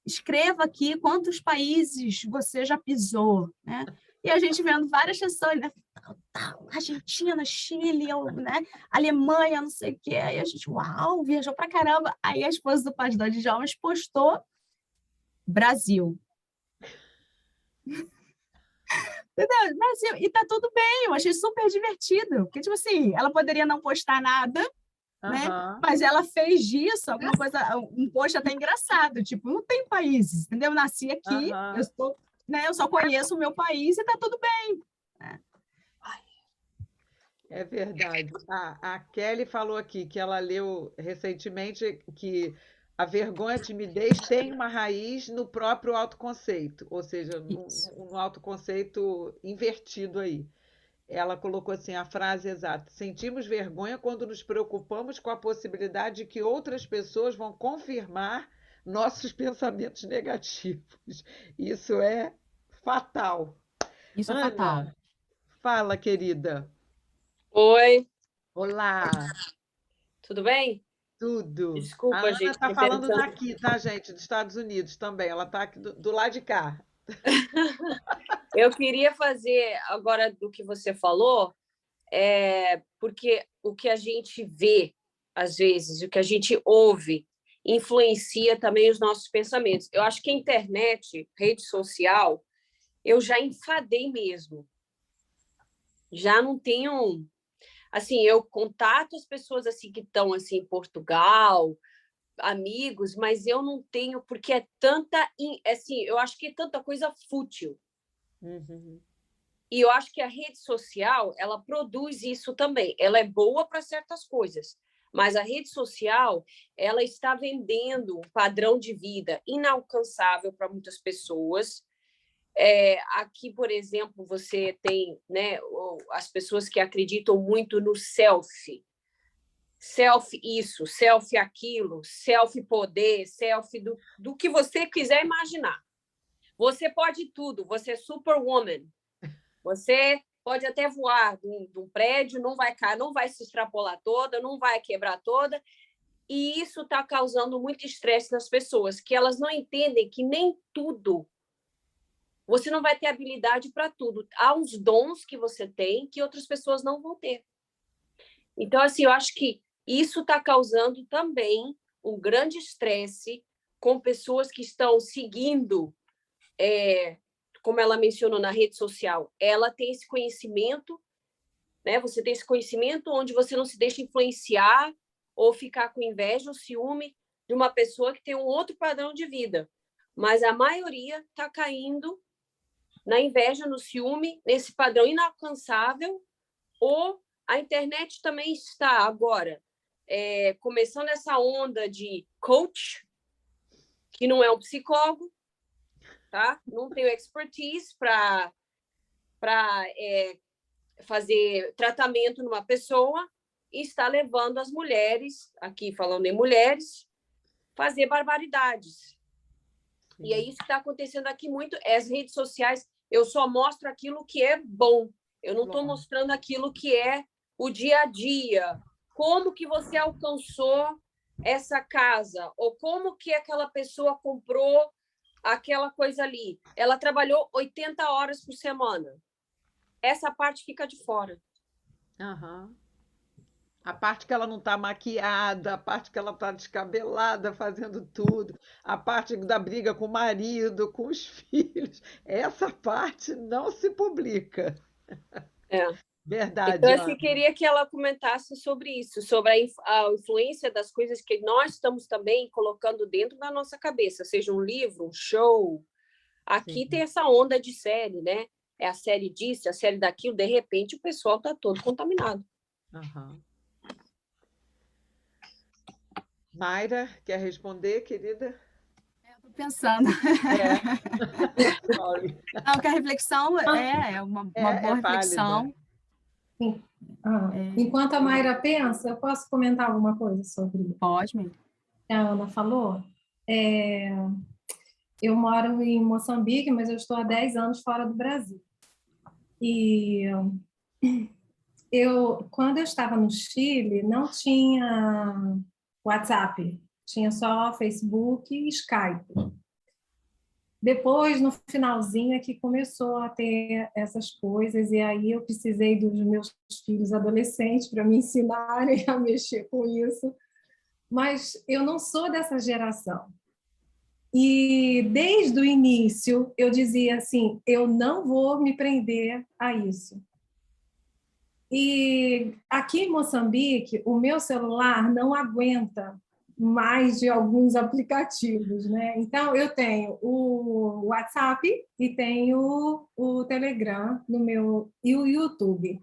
Escreva aqui quantos países você já pisou, né? E a gente vendo várias pessoas, né? Argentina, Chile, né? Alemanha, não sei o quê. Aí a gente, uau, viajou pra caramba. Aí a esposa do pastor de jovens postou Brasil. Entendeu? Brasil. E tá tudo bem, eu achei super divertido. Porque, tipo assim, ela poderia não postar nada, né? Mas ela fez disso alguma coisa, um post até engraçado, tipo, não tem países, entendeu? Eu nasci aqui, eu só conheço o meu país e tá tudo bem. É verdade. A Kelly falou aqui que ela leu recentemente que a vergonha e a timidez têm uma raiz no próprio autoconceito, ou seja, no autoconceito invertido aí. Ela colocou assim a frase exata: sentimos vergonha quando nos preocupamos com a possibilidade de que outras pessoas vão confirmar nossos pensamentos negativos. Isso é fatal. Isso é fatal. Ana, fala, querida. Oi, Olá, tudo bem? tudo. A Desculpa, Ana gente, está fiquei falando pensando. daqui, tá, gente? Dos Estados Unidos também. Ela está aqui do lado de cá. Eu queria fazer agora do que você falou, porque o que a gente vê, às vezes, o que a gente ouve, influencia também os nossos pensamentos. Eu acho que a internet, rede social, eu já enfadei mesmo. Já não tenho. Assim, eu contato as pessoas assim que estão assim, em Portugal, amigos, mas eu não tenho, porque é tanta. Assim, eu acho que é tanta coisa fútil. E eu acho que a rede social, ela produz isso também. Ela é boa para certas coisas, mas a rede social, ela está vendendo um padrão de vida inalcançável para muitas pessoas. Aqui, por exemplo, você tem, né, as pessoas que acreditam muito no selfie. Selfie isso, selfie aquilo, selfie poder, selfie do que você quiser imaginar. Você pode tudo, você é superwoman. Você pode até voar de um prédio, não vai cair, não vai se extrapolar toda, não vai quebrar toda. E isso está causando muito estresse nas pessoas, que elas não entendem que nem tudo. Você não vai ter habilidade para tudo. Há uns dons que você tem que outras pessoas não vão ter. Então, assim, eu acho que isso está causando também um grande estresse com pessoas que estão seguindo, como ela mencionou na rede social, ela tem esse conhecimento, né? Você tem esse conhecimento onde você não se deixa influenciar ou ficar com inveja ou ciúme de uma pessoa que tem um outro padrão de vida. Mas a maioria está caindo na inveja, no ciúme, nesse padrão inalcançável, ou a internet também está agora começando essa onda de coach, que não é um psicólogo, tá? Não tem expertise para fazer tratamento numa pessoa e está levando as mulheres, aqui falando em mulheres, fazer barbaridades. Sim. E é isso que está acontecendo aqui muito. As redes sociais, eu só mostro aquilo que é bom. Eu não estou mostrando aquilo que é o dia a dia. Como que você alcançou essa casa, ou como que aquela pessoa comprou aquela coisa ali. Ela trabalhou 80 horas por semana. Essa parte fica de fora. Aham. A parte que ela não está maquiada, a parte que ela está descabelada, fazendo tudo, a parte da briga com o marido, com os filhos, essa parte não se publica. É. Verdade, Então, Ana. assim, queria que ela comentasse sobre isso, sobre a influência das coisas que nós estamos também colocando dentro da nossa cabeça, seja um livro, um show. Aqui Sim. tem essa onda de série, né? É a série disso, a série daquilo, de repente o pessoal está todo contaminado. Aham. Mayra, quer responder, querida? Estou pensando. Sorry. Não, que a reflexão é uma boa reflexão. Sim. Enquanto a Mayra pensa, eu posso comentar alguma coisa sobre o Pode, mesmo. que a Ana falou? Eu moro em Moçambique, mas eu estou há 10 anos fora do Brasil. E quando eu estava no Chile, não tinha WhatsApp, tinha só Facebook e Skype. Depois, no finalzinho, é que começou a ter essas coisas, e aí eu precisei dos meus filhos adolescentes para me ensinarem a mexer com isso. Mas eu não sou dessa geração. E desde o início eu dizia assim, eu não vou me prender a isso. E aqui em Moçambique, o meu celular não aguenta mais de alguns aplicativos, né? Então, eu tenho o WhatsApp e tenho o Telegram no meu, e o YouTube,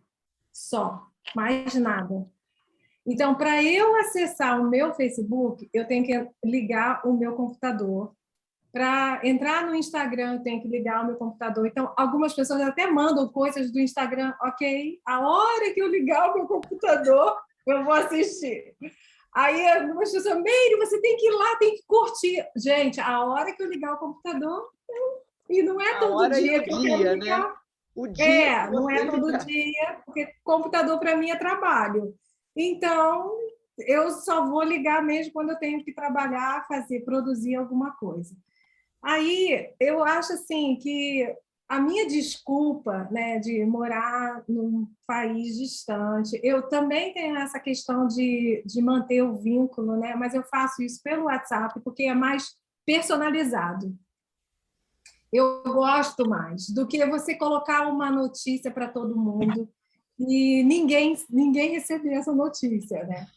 só, mais nada. Então, para eu acessar o meu Facebook, eu tenho que ligar o meu computador. Para entrar no Instagram, eu tenho que ligar o meu computador. Então, algumas pessoas até mandam coisas do Instagram, ok, a hora que eu ligar o meu computador, eu vou assistir. Aí algumas pessoas, Meire, você tem que ir lá, tem que curtir. Gente, a hora que eu ligar o computador, e não é todo dia que eu quero ligar. Né? O dia não é todo dia, porque computador para mim é trabalho. Então, eu só vou ligar mesmo quando eu tenho que trabalhar, produzir alguma coisa. Aí, eu acho assim que a minha desculpa, né, de morar num país distante, eu também tenho essa questão de manter o vínculo, né, mas eu faço isso pelo WhatsApp porque é mais personalizado. Eu gosto mais do que você colocar uma notícia para todo mundo e ninguém receber essa notícia, né?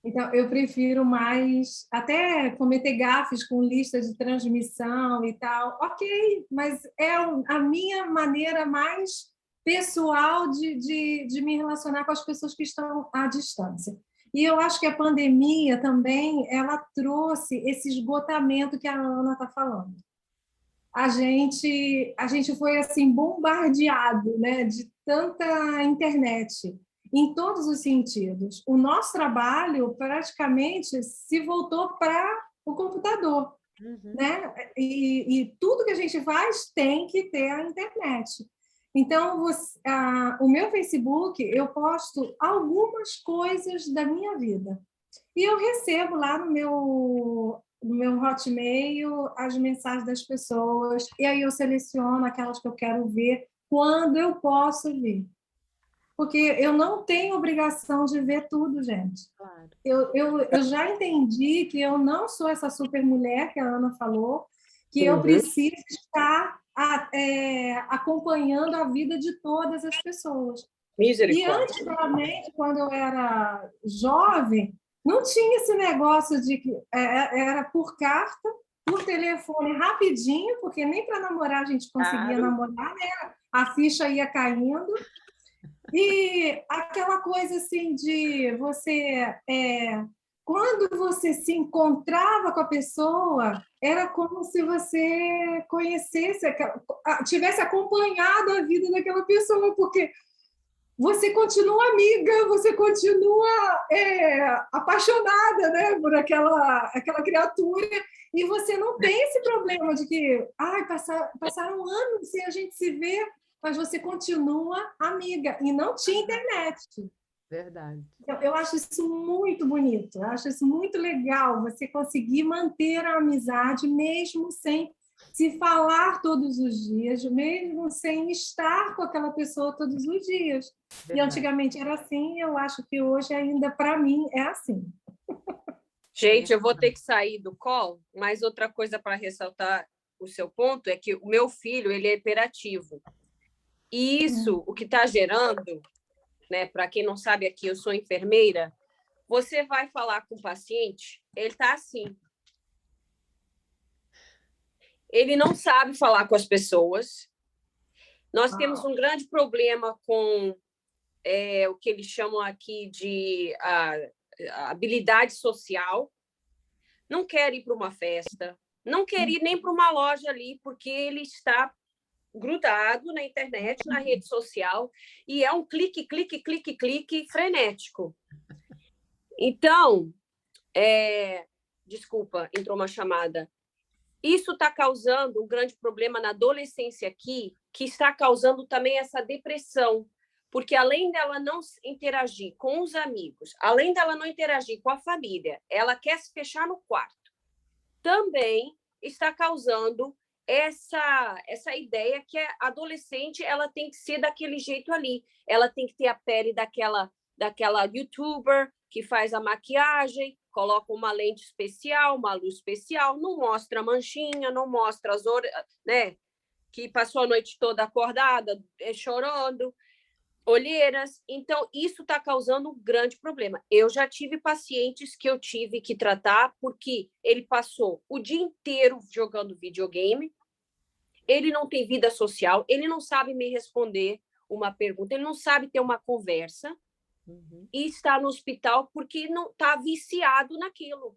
Então, eu prefiro mais até cometer gafes com listas de transmissão e tal. Ok, mas é a minha maneira mais pessoal de me relacionar com as pessoas que estão à distância. E eu acho que a pandemia também ela trouxe esse esgotamento que a Ana está falando. A gente foi assim bombardeado, né, de tanta internet em todos os sentidos. O nosso trabalho praticamente se voltou para o computador, né? E tudo que a gente faz tem que ter a internet. Então, o meu Facebook, eu posto algumas coisas da minha vida. E eu recebo lá no meu Hotmail as mensagens das pessoas, e aí eu seleciono aquelas que eu quero ver quando eu posso ver. Porque eu não tenho obrigação de ver tudo, gente. Claro. Eu já entendi que eu não sou essa super mulher que a Ana falou, que eu preciso estar acompanhando a vida de todas as pessoas. E antigamente, quando eu era jovem, não tinha esse negócio de que era por carta, por telefone, rapidinho, porque nem para namorar a gente conseguia namorar, né? A ficha ia caindo. E aquela coisa assim de você... quando você se encontrava com a pessoa, era como se você conhecesse, tivesse acompanhado a vida daquela pessoa, porque você continua amiga, você continua apaixonada, né, por aquela criatura, e você não tem esse problema de que passaram anos sem a gente se ver, mas você continua amiga. E não tinha internet. Verdade. Eu acho isso muito bonito, eu acho isso muito legal, você conseguir manter a amizade mesmo sem se falar todos os dias, mesmo sem estar com aquela pessoa todos os dias. E Verdade. antigamente era assim, eu acho que hoje ainda, para mim, é assim. Gente, eu vou ter que sair do call, mas outra coisa para ressaltar o seu ponto é que o meu filho, ele é hiperativo. E isso, o que está gerando, né, para quem não sabe aqui, eu sou enfermeira, você vai falar com o paciente, ele está assim. Ele não sabe falar com as pessoas. Nós temos um grande problema com o que eles chamam aqui de a habilidade social. Não quer ir para uma festa, não quer ir nem para uma loja ali, porque ele está grudado na internet, na rede social, e é um clique, clique, clique, clique frenético. Então, desculpa, entrou uma chamada. Isso está causando um grande problema na adolescência aqui, que está causando também essa depressão, porque além dela não interagir com os amigos, além dela não interagir com a família, ela quer se fechar no quarto. Também está causando essa ideia que a adolescente ela tem que ser daquele jeito ali, ela tem que ter a pele daquela youtuber que faz a maquiagem, coloca uma lente especial, uma luz especial, não mostra manchinha, não mostra as né, que passou a noite toda acordada, chorando, olheiras. Então, isso está causando um grande problema. Eu já tive pacientes que eu tive que tratar porque ele passou o dia inteiro jogando videogame, ele não tem vida social, ele não sabe me responder uma pergunta, ele não sabe ter uma conversa, e está no hospital porque não está viciado naquilo.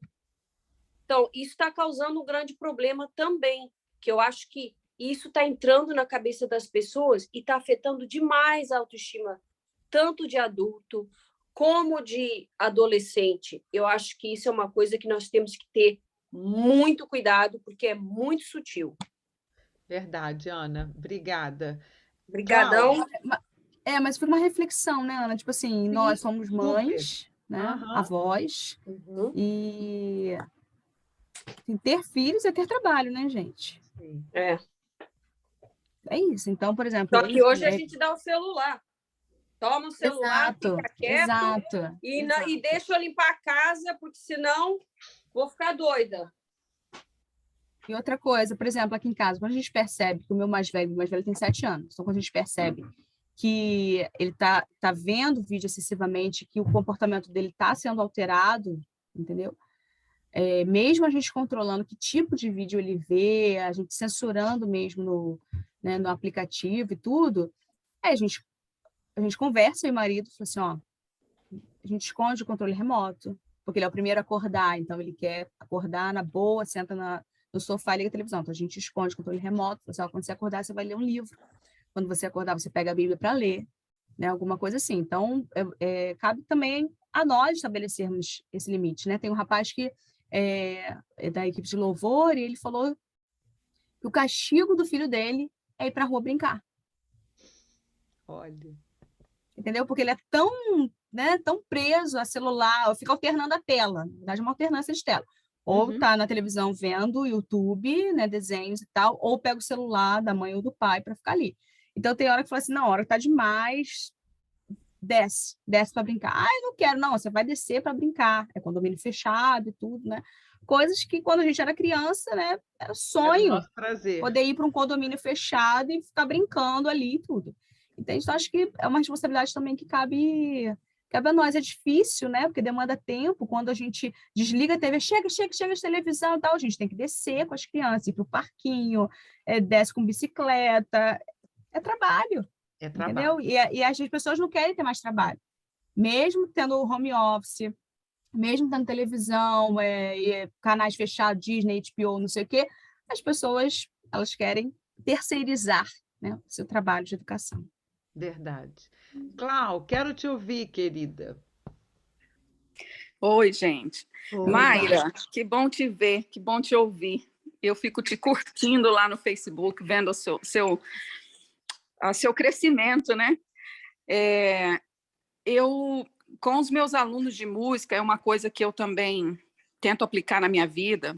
Então, isso está causando um grande problema também, que eu acho que isso está entrando na cabeça das pessoas e está afetando demais a autoestima, tanto de adulto como de adolescente. Eu acho que isso é uma coisa que nós temos que ter muito cuidado, porque é muito sutil. Verdade, Ana. Obrigada. Obrigadão. Mas foi uma reflexão, né, Ana? Tipo assim, nós somos mães, né, Uhum. avós, e assim, ter filhos é ter trabalho, né, gente? Sim. É isso. Então, por exemplo... Só que hoje a gente dá o celular. Toma o celular, fica quieto e deixa eu limpar a casa, porque senão vou ficar doida. E outra coisa, por exemplo, aqui em casa, quando a gente percebe que o meu mais velho tem 7 anos, então quando a gente percebe que ele tá vendo vídeo excessivamente, que o comportamento dele está sendo alterado, entendeu? Mesmo a gente controlando que tipo de vídeo ele vê, a gente censurando mesmo no aplicativo e tudo, a gente conversa, meu marido, fala assim, ó, a gente esconde o controle remoto, porque ele é o primeiro a acordar, então ele quer acordar na boa, senta no sofá e liga a televisão. Então a gente esconde o controle remoto, fala assim, ó, quando você acordar, você vai ler um livro. Quando você acordar, você pega a Bíblia para ler, né? Alguma coisa assim. Então, cabe também a nós estabelecermos esse limite, né? Tem um rapaz que é da equipe de louvor e ele falou que o castigo do filho dele é ir para a rua brincar. Olha. Entendeu? Porque ele é tão preso a celular, fica alternando a tela, na verdade, uma alternância de tela. Ou tá na televisão vendo YouTube, né, desenhos e tal, ou pega o celular da mãe ou do pai para ficar ali. Então tem hora que fala assim, não, a hora que tá demais, desce para brincar. Ah, eu não quero, não, você vai descer para brincar. É condomínio fechado e tudo, né? Coisas que quando a gente era criança, né, era sonho. Era o nosso prazer. Poder ir para um condomínio fechado e ficar brincando ali e tudo. Então, eu acho que é uma responsabilidade também que cabe a nós. É difícil, né? Porque demanda tempo. Quando a gente desliga a TV, chega de televisão e tal, a gente tem que descer com as crianças, ir para o parquinho, desce com bicicleta. É trabalho. Entendeu? E as pessoas não querem ter mais trabalho. Mesmo tendo home office, mesmo tendo televisão, canais fechados, Disney, HBO, não sei o quê, as pessoas elas querem terceirizar, né, o seu trabalho de educação. Verdade. Clau, quero te ouvir, querida. Oi, gente. Oi. Mayra, que bom te ver, que bom te ouvir. Eu fico te curtindo lá no Facebook, vendo o seu crescimento, né? Eu com os meus alunos de música, é uma coisa que eu também tento aplicar na minha vida.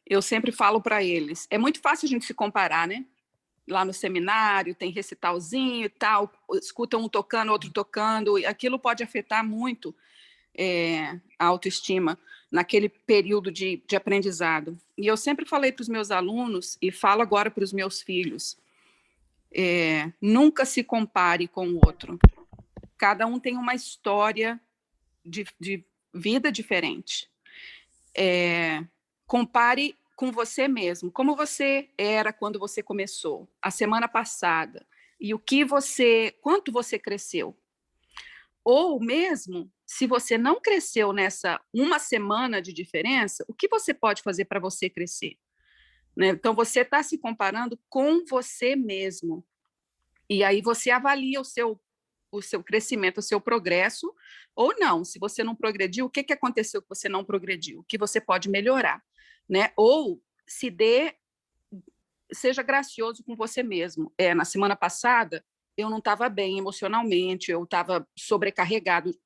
Eu sempre falo para eles, é muito fácil a gente se comparar, né? Lá no seminário, tem recitalzinho e tal, escuta um tocando, outro tocando, e aquilo pode afetar muito a autoestima naquele período de aprendizado. E eu sempre falei para os meus alunos, e falo agora para os meus filhos, nunca se compare com o outro. Cada um tem uma história de vida diferente. Compare com você mesmo, como você era quando você começou, a semana passada, e quanto você cresceu. Ou mesmo, se você não cresceu nessa uma semana de diferença, o que você pode fazer para você crescer? Né? Então, você está se comparando com você mesmo. E aí você avalia o seu crescimento, o seu progresso, ou não. Se você não progrediu, o que aconteceu que você não progrediu? O que você pode melhorar? Né? Ou seja gracioso com você mesmo. Na semana passada, eu não estava bem emocionalmente, eu estava sobrecarregado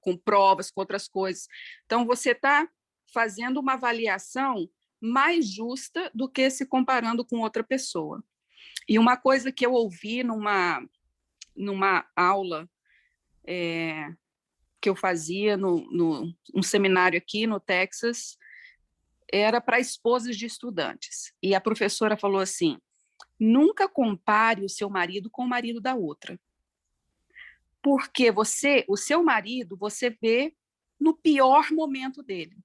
com provas, com outras coisas. Então, você está fazendo uma avaliação mais justa do que se comparando com outra pessoa. E uma coisa que eu ouvi numa aula que eu fazia num seminário aqui no Texas, era para esposas de estudantes. E a professora falou assim, nunca compare o seu marido com o marido da outra. Porque o seu marido, você vê no pior momento dele.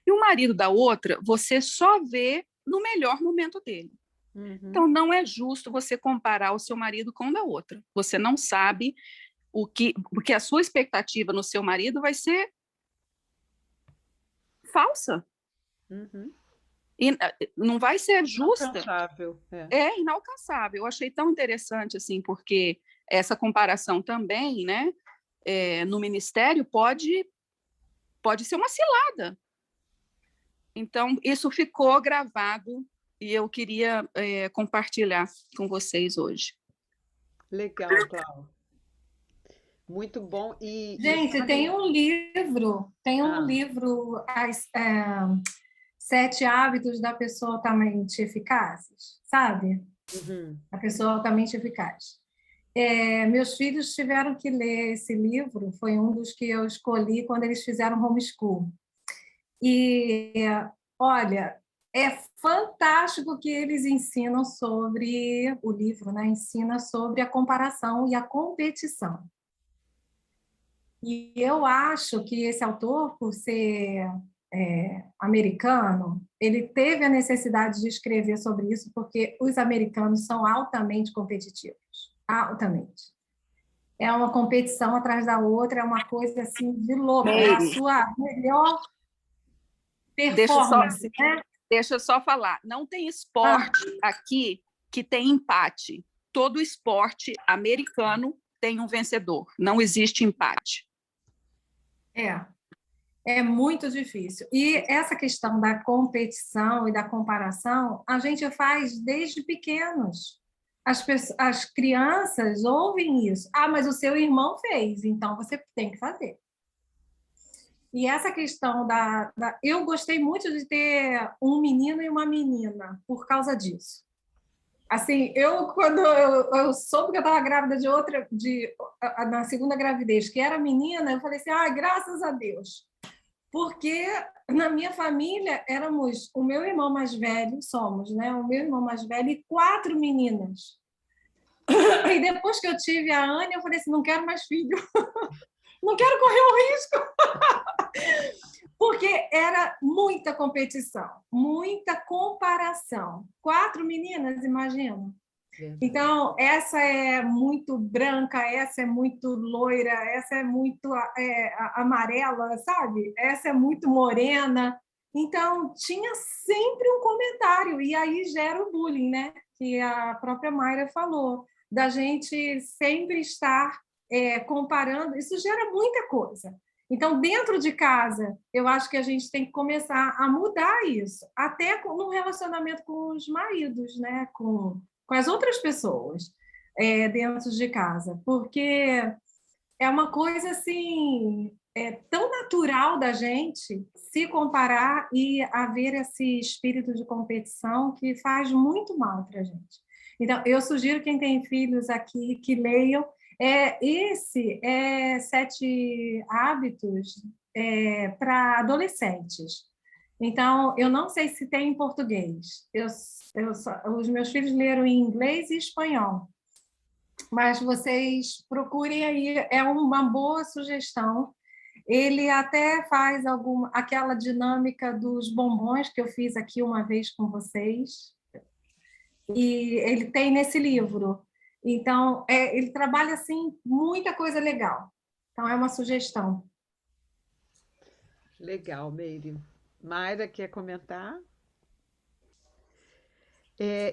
E o marido da outra, você só vê no melhor momento dele. Uhum. Então, não é justo você comparar o seu marido com o da outra. Você não sabe porque a sua expectativa no seu marido vai ser falsa. Uhum. E não vai ser justa. Inalcançável. É inalcançável. Eu achei tão interessante, assim, porque essa comparação também, né, no ministério pode ser uma cilada. Então, isso ficou gravado e eu queria compartilhar com vocês hoje. Legal, Cláudia. Muito bom. Gente, tem um livro, As 7 Hábitos da Pessoa Altamente Eficazes, sabe? Uhum. A Pessoa Altamente Eficaz. Meus filhos tiveram que ler esse livro, foi um dos que eu escolhi quando eles fizeram homeschool. E, olha, é fantástico que eles ensinam sobre, o livro, né? Ensina sobre a comparação e a competição. E eu acho que esse autor, por ser americano, ele teve a necessidade de escrever sobre isso, porque os americanos são altamente competitivos. Altamente. É uma competição atrás da outra, é uma coisa assim de louco. É a sua melhor performance, né? Deixa eu só falar. Não tem esporte aqui que tem empate. Todo esporte americano tem um vencedor. Não existe empate. É muito difícil. E essa questão da competição e da comparação, a gente faz desde pequenos. As crianças ouvem isso. Mas o seu irmão fez, então você tem que fazer. E essa questão eu gostei muito de ter um menino e uma menina por causa disso. Assim, quando eu soube que eu estava grávida na segunda gravidez, que era menina, eu falei assim, graças a Deus. Porque na minha família éramos o meu irmão mais velho, né? O meu irmão mais velho e 4 meninas. E depois que eu tive a Anne, eu falei assim, não quero mais filho. Não quero correr o risco. Porque era muita competição, muita comparação. 4 meninas, imagina. Então, essa é muito branca, essa é muito loira, essa é muito amarela, sabe? Essa é muito morena. Então, tinha sempre um comentário, e aí gera o bullying, né? Que a própria Mayra falou, da gente sempre estar comparando. Isso gera muita coisa. Então, dentro de casa, eu acho que a gente tem que começar a mudar isso, até no relacionamento com os maridos, né? Com as outras pessoas dentro de casa, porque é uma coisa assim, tão natural da gente se comparar e haver esse espírito de competição que faz muito mal para a gente. Então, eu sugiro quem tem filhos aqui que leiam. Esse é Sete Hábitos para adolescentes. Então, eu não sei se tem em português. Os meus filhos leram em inglês e espanhol. Mas vocês procurem aí, é uma boa sugestão. Ele até faz aquela dinâmica dos bombons que eu fiz aqui uma vez com vocês, e ele tem nesse livro. Então, ele trabalha assim muita coisa legal. Então, é uma sugestão. Legal, Meire. Mayra, quer comentar?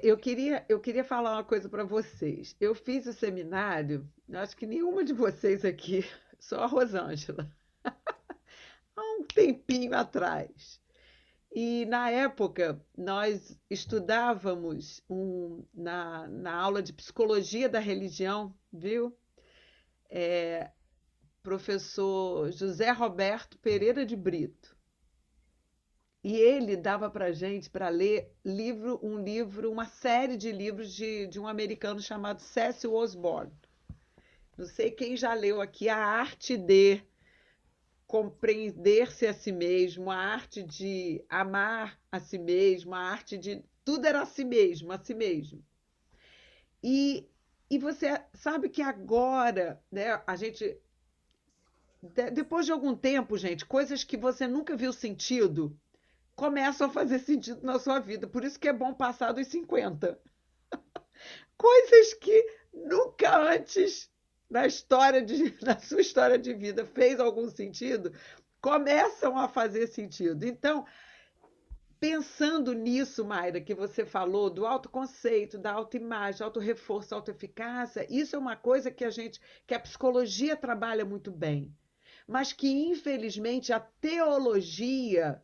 Eu queria falar uma coisa para vocês. Eu fiz o seminário, acho que nenhuma de vocês aqui, só a Rosângela, há um tempinho atrás. E, na época, nós estudávamos na aula de psicologia da religião, viu? Professor José Roberto Pereira de Brito. E ele dava para gente para ler uma série de livros de um americano chamado Cecil Osborne. Não sei quem já leu aqui A Arte de Compreender-se a si mesmo, a arte de amar a si mesmo, a arte de tudo era a si mesmo, a si mesmo. E você sabe que agora, né, a gente depois de algum tempo, gente, coisas que você nunca viu sentido começam a fazer sentido na sua vida. Por isso que é bom passar dos 50. Coisas que nunca antes na sua história de vida fez algum sentido, começam a fazer sentido. Então, pensando nisso, Mayra, que você falou do autoconceito, da autoimagem, autorreforço, autoeficácia, isso é uma coisa que a psicologia trabalha muito bem, mas que, infelizmente, a teologia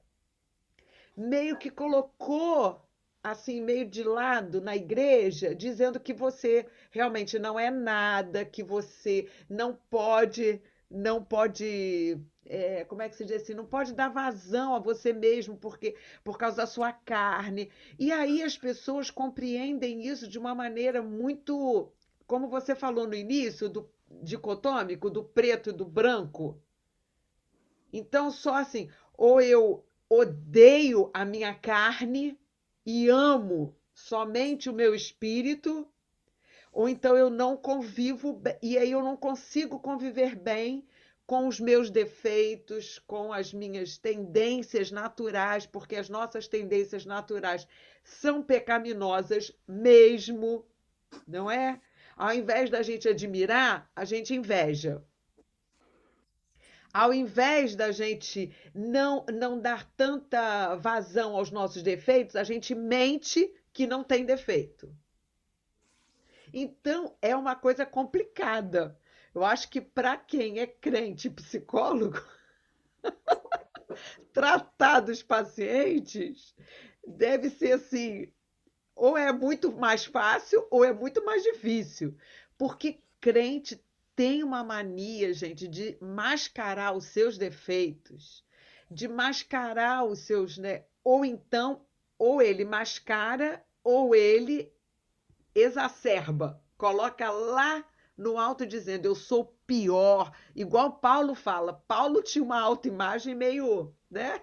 meio que colocou assim meio de lado na igreja, dizendo que você realmente não é nada, que você não pode, como é que se diz assim, não pode dar vazão a você mesmo porque por causa da sua carne. E aí as pessoas compreendem isso de uma maneira muito, como você falou no início, do dicotômico, do preto e do branco. Então, só assim, ou eu odeio a minha carne e amo somente o meu espírito, ou então eu não convivo, e aí eu não consigo conviver bem com os meus defeitos, com as minhas tendências naturais, porque as nossas tendências naturais são pecaminosas mesmo, não é? Ao invés da gente admirar, a gente inveja. Ao invés da gente não dar tanta vazão aos nossos defeitos, a gente mente que não tem defeito. Então, é uma coisa complicada. Eu acho que para quem é crente e psicólogo, tratar dos pacientes deve ser assim, ou é muito mais fácil ou é muito mais difícil. Porque crente tem uma mania, gente, de mascarar os seus defeitos, de mascarar os seus, né? Ou então, ou ele mascara, ou ele exacerba, coloca lá no alto dizendo eu sou pior, igual Paulo fala. Paulo tinha uma autoimagem meio, né?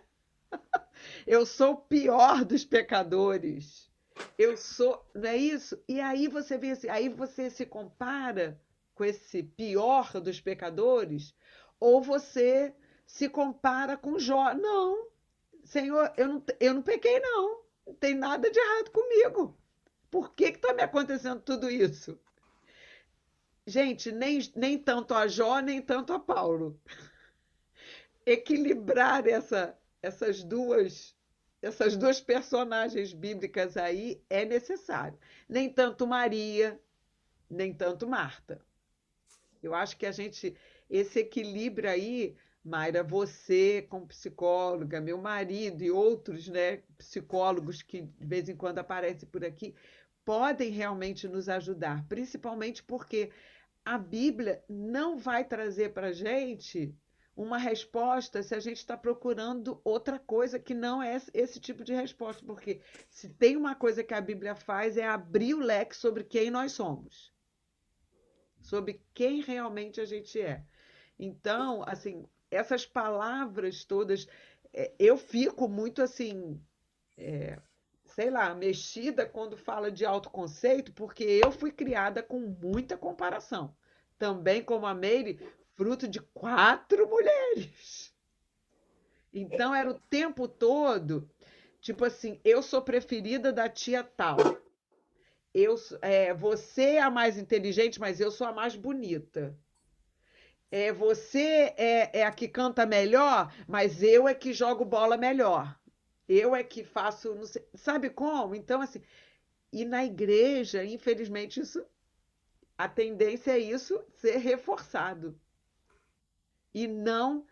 Eu sou o pior dos pecadores. Eu sou, não é isso? E aí você vê assim, aí você se compara com esse pior dos pecadores, ou você se compara com Jó. Não, Senhor, eu não pequei, não. Não tem nada de errado comigo. Por que está me acontecendo tudo isso? Gente, nem tanto a Jó, nem tanto a Paulo. Equilibrar essas duas personagens bíblicas aí é necessário. Nem tanto Maria, nem tanto Marta. Eu acho que esse equilíbrio aí, Mayra, você como psicóloga, meu marido e outros, né, psicólogos que de vez em quando aparecem por aqui, podem realmente nos ajudar, principalmente porque a Bíblia não vai trazer para a gente uma resposta se a gente está procurando outra coisa que não é esse tipo de resposta. Porque se tem uma coisa que a Bíblia faz é abrir o leque sobre quem nós somos, sobre quem realmente a gente é. Então, assim, essas palavras todas, eu fico muito assim, sei lá, mexida quando fala de autoconceito, porque eu fui criada com muita comparação. Também como a Meire, fruto de 4 mulheres. Então era o tempo todo, tipo assim, eu sou preferida da tia tal. Você é a mais inteligente, mas eu sou a mais bonita. Você é a que canta melhor, mas eu é que jogo bola melhor. Eu é que faço, não sei, sabe como? Então, assim, e na igreja, infelizmente, a tendência é isso ser reforçado. E não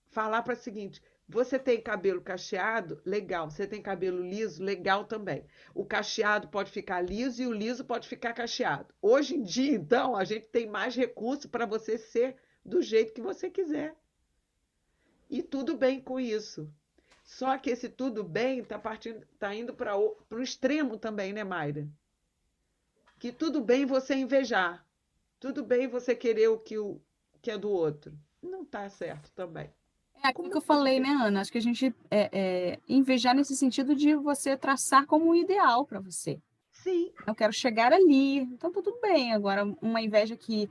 falar para o seguinte: você tem cabelo cacheado? Legal. Você tem cabelo liso? Legal também. O cacheado pode ficar liso e o liso pode ficar cacheado. Hoje em dia, então, a gente tem mais recurso para você ser do jeito que você quiser. E tudo bem com isso. Só que esse tudo bem tá indo para o extremo também, né, Mayra? Que tudo bem você invejar. Tudo bem você querer o que é do outro. Não está certo também. É aquilo que eu falei, né, Ana? Acho que a gente invejar nesse sentido de você traçar como um ideal para você. Sim. Eu quero chegar ali, então tá tudo bem. Agora, uma inveja que,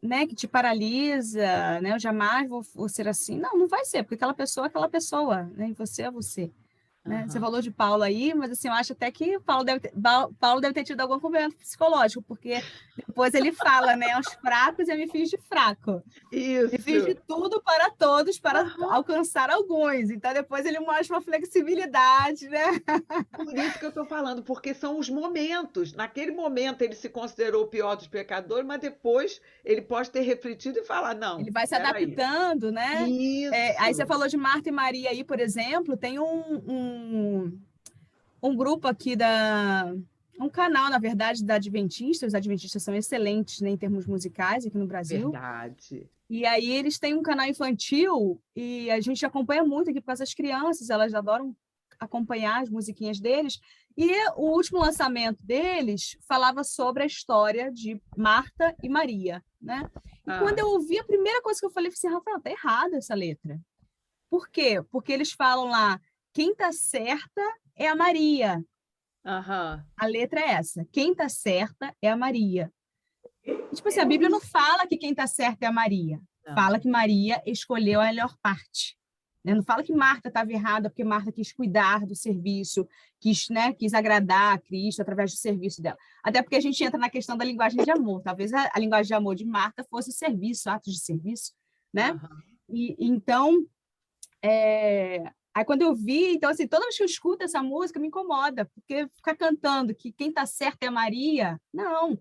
né, que te paralisa, né? Eu jamais vou ser assim. Não, não vai ser, porque aquela pessoa é aquela pessoa, né? E você é você. Né? Você Aham. falou de Paulo aí, mas assim, eu acho até que Paulo deve ter tido algum problema psicológico, porque depois ele fala, né? Aos fracos eu me fiz de fraco. Me fiz de Isso. tudo para todos para Aham. alcançar alguns. Então, depois ele mostra uma flexibilidade, né? Por isso que eu estou falando, porque são os momentos. Naquele momento ele se considerou o pior dos pecadores, mas depois ele pode ter refletido e falar: não, Ele vai se espera aí. adaptando, né? Aí você Isso. falou de Marta e Maria aí, por exemplo, tem um grupo aqui um canal, na verdade, da Adventista. Os Adventistas são excelentes, né, em termos musicais aqui no Brasil. Verdade. E aí eles têm um canal infantil e a gente acompanha muito aqui por causa das crianças, elas adoram acompanhar as musiquinhas deles. E o último lançamento deles falava sobre a história de Marta e Maria, né? E quando Ah, eu ouvi, a primeira coisa que eu falei foi assim: Rafael, tá errada essa letra. Por quê? Porque eles falam lá, quem tá certa é a Maria. aham. A letra é essa, quem tá certa é a Maria. E, tipo assim, a Bíblia não fala que quem tá certa é a Maria. Não. Fala que Maria escolheu a melhor parte. Né? Não fala que Marta estava errada porque Marta quis cuidar do serviço, quis agradar a Cristo através do serviço dela. Até porque a gente entra na questão da linguagem de amor. Talvez a linguagem de amor de Marta fosse o serviço, atos de serviço, né? Aham. E então, aí quando eu vi, então assim, toda vez que eu escuto essa música me incomoda, porque ficar cantando que quem está certo é a Maria, não.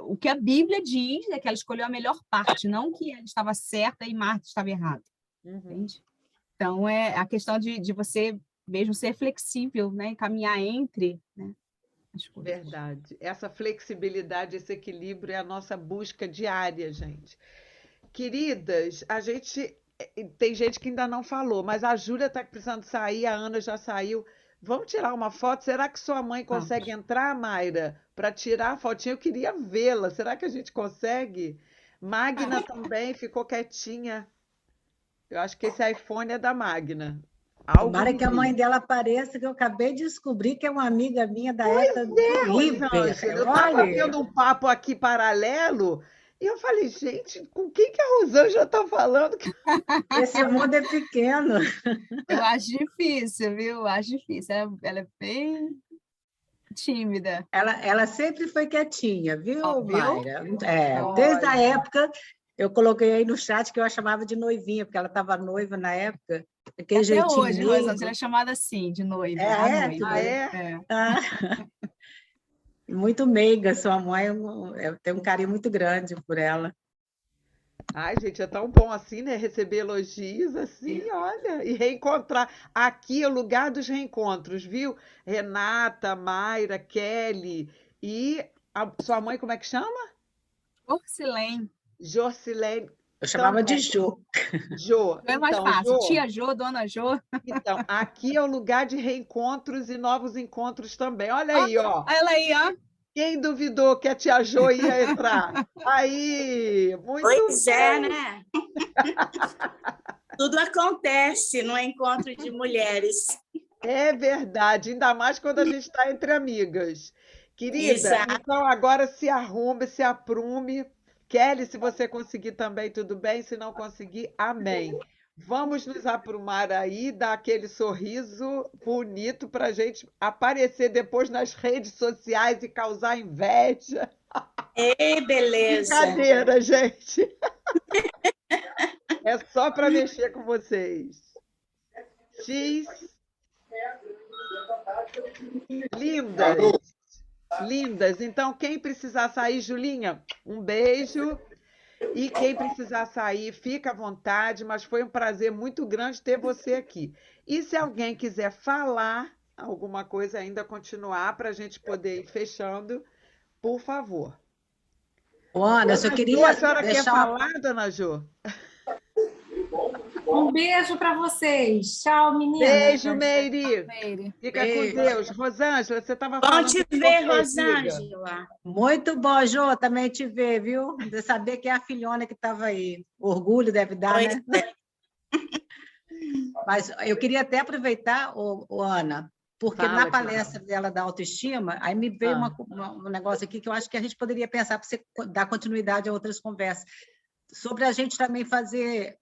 O que a Bíblia diz é que ela escolheu a melhor parte, não que ela estava certa e Marta estava errada, Uhum. entende? Então, é a questão de você mesmo ser flexível, né? Caminhar entre, né, as coisas. Verdade. Essa flexibilidade, esse equilíbrio é a nossa busca diária, gente. Queridas, tem gente que ainda não falou, mas a Júlia está precisando sair, a Ana já saiu. Vamos tirar uma foto? Será que sua mãe consegue Vamos. entrar, Mayra, para tirar a fotinha? Eu queria vê-la. Será que a gente consegue? Magna também ficou quietinha. Eu acho que esse iPhone é da Magna. Algo Tomara me que a mãe diz. dela apareça, que eu acabei de descobrir que é uma amiga minha da época do River. Rosângela, eu estava Olha, vendo um papo aqui paralelo e eu falei, gente, com quem que a Rosângela está falando? esse mundo é pequeno. Eu acho difícil, viu? Eu acho difícil. Ela é bem tímida. Ela sempre foi quietinha, Ó, viu, viu? Mayra? Desde a Olha, época, eu coloquei aí no chat que eu a chamava de noivinha, porque ela estava noiva na época, aquele Até jeitinho hoje, Rosângela, ela meigo. é chamada assim, de noiva, a Tu ah, noiva. vê? é? É. Ah, muito meiga, sua mãe, eu tenho um carinho muito grande por ela. Ai, gente, é tão bom assim, né? Receber elogios assim, olha, e reencontrar. Aqui é o lugar dos reencontros, viu? Renata, Mayra, Kelly e a sua mãe, como é que chama? Orcilene. Jorcilene Eu chamava de também. Jo. Jo. É mais Então, fácil. Jo, Tia Jô, Dona Jô. então, aqui é o lugar de reencontros e novos encontros também. Olha Ó, aí, ó. ela aí, ó. Quem duvidou que a tia Jo ia entrar? Aí, muito Pois é, bem. né? Tudo acontece no encontro de mulheres. É verdade, ainda mais quando a gente está entre amigas. Querida, Exato. então agora se arrume, se aprume. Kelly, se você conseguir também, tudo bem. Se não conseguir, amém. Vamos nos aprumar aí, dar aquele sorriso bonito para a gente aparecer depois nas redes sociais e causar inveja. Ei, beleza. Brincadeira, gente. É só para mexer com vocês. X, lindas. Lindas. Então, quem precisar sair, Julinha, um beijo. E quem precisar sair, fica à vontade, mas foi um prazer muito grande ter você aqui. E se alguém quiser falar alguma coisa ainda, continuar, para a gente poder ir fechando, por favor. Ana, eu só Dona Jo, queria a senhora quer deixar uma... falar, dona Jo? Um beijo para vocês. Tchau, meninas. Beijo, Meire. Meire. Fica com Beijo. Deus. Rosângela, você estava Bom falando te de ver, você, amiga. Rosângela. Muito bom, Jô, também te ver, viu? De saber que é a filhona que estava aí. Orgulho deve dar, Pois né? é. Mas eu queria até aproveitar, Ana, porque Fala, na Clara. palestra dela da autoestima, aí me veio Ah. um negócio aqui que eu acho que a gente poderia pensar para você dar continuidade a outras conversas, sobre a gente também fazer,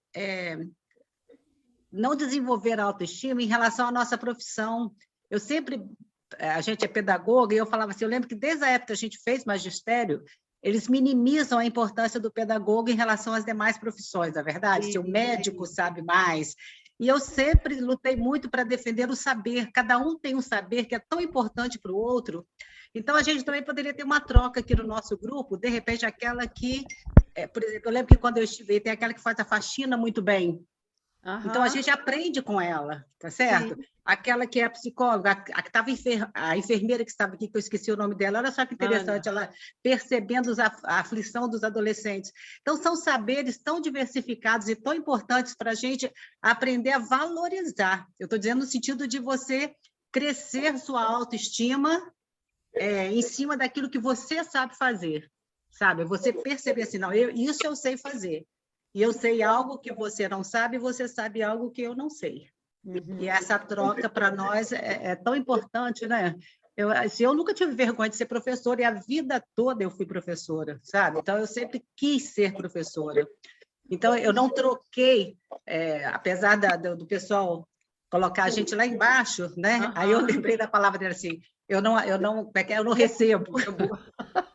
não desenvolver a autoestima em relação à nossa profissão. Eu sempre, a gente é pedagoga, e eu falava assim, eu lembro que desde a época que a gente fez magistério, eles minimizam a importância do pedagogo em relação às demais profissões, na verdade? Se o médico sabe mais. E eu sempre lutei muito para defender o saber. Cada um tem um saber que é tão importante para o outro. Então, a gente também poderia ter uma troca aqui no nosso grupo, de repente, aquela que... por exemplo, eu lembro que quando eu estive, tem aquela que faz a faxina muito bem. Então, a gente aprende com ela, tá certo? Sim. Aquela que é psicóloga, a que estava a enfermeira que estava aqui, que eu esqueci o nome dela, olha só que interessante, ela percebendo a aflição dos adolescentes. Então, são saberes tão diversificados e tão importantes para a gente aprender a valorizar. Eu estou dizendo no sentido de você crescer sua autoestima em cima daquilo que você sabe fazer, sabe? Você perceber assim, não, isso eu sei fazer. E eu sei algo que você não sabe, e você sabe algo que eu não sei. Uhum. E essa troca, para nós, é tão importante, né? Eu nunca tive vergonha de ser professora, e a vida toda eu fui professora, sabe? Então, eu sempre quis ser professora. Então, eu não troquei, apesar do pessoal colocar a gente lá embaixo, né? Uhum. Aí eu lembrei da palavra dele assim, eu não recebo.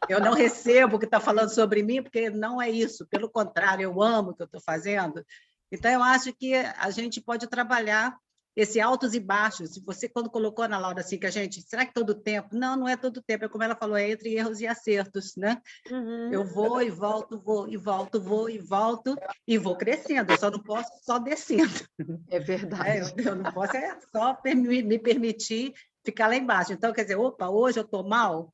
Eu não recebo o que está falando sobre mim, porque não é isso. Pelo contrário, eu amo o que eu estou fazendo. Então, eu acho que a gente pode trabalhar esse altos e baixos. Você, quando colocou na Laura assim, que a gente... Será que todo tempo? Não, não é todo tempo. É como ela falou, é entre erros e acertos, né? Uhum. Eu vou e volto, vou e volto, vou e volto, e vou crescendo. Eu só não posso só descendo. É verdade. Eu não posso só me permitir ficar lá embaixo. Então, quer dizer, opa, hoje eu estou mal,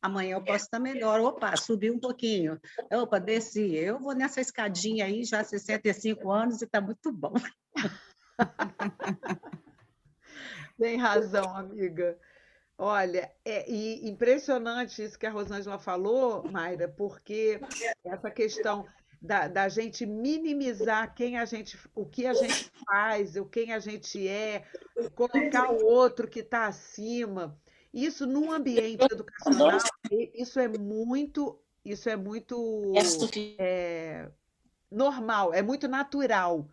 amanhã eu posso estar melhor. Opa, subi um pouquinho. Opa, desci. Eu vou nessa escadinha aí, já há 65 anos, e está muito bom. Tem razão, amiga. Olha, impressionante isso que a Rosângela falou, Mayra, porque essa questão da gente minimizar o que a gente faz, quem a gente é, colocar o outro que está acima. Isso num ambiente educacional, isso é muito normal, é muito natural.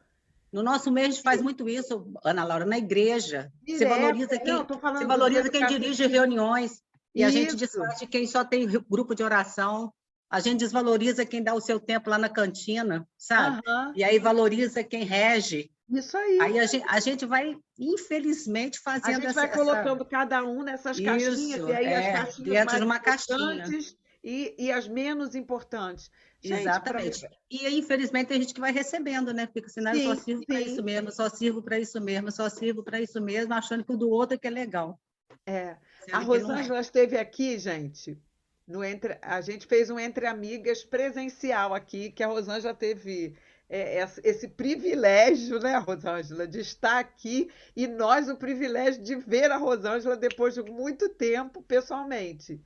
No nosso meio, a gente faz muito isso, Ana Laura, na igreja. Você valoriza quem dirige reuniões, e a gente desfaz de quem só tem grupo de oração. A gente desvaloriza quem dá o seu tempo lá na cantina, sabe? Uhum. E aí valoriza quem rege. Isso aí. Aí a gente vai, infelizmente, fazendo A gente vai colocando cada um nessas caixinhas, e aí as caixinhas dentro mais de uma importantes caixinha. E as menos importantes. Gente, exatamente. E, infelizmente, tem gente que vai recebendo, né? Porque senão eu só sirvo para isso mesmo, só sirvo para isso mesmo, só sirvo para isso mesmo, achando que o do outro é que é legal. A Rosângela esteve aqui, gente, A gente fez um Entre Amigas presencial aqui, que a Rosângela teve esse privilégio, né, Rosângela, de estar aqui, e nós o privilégio de ver a Rosângela depois de muito tempo pessoalmente.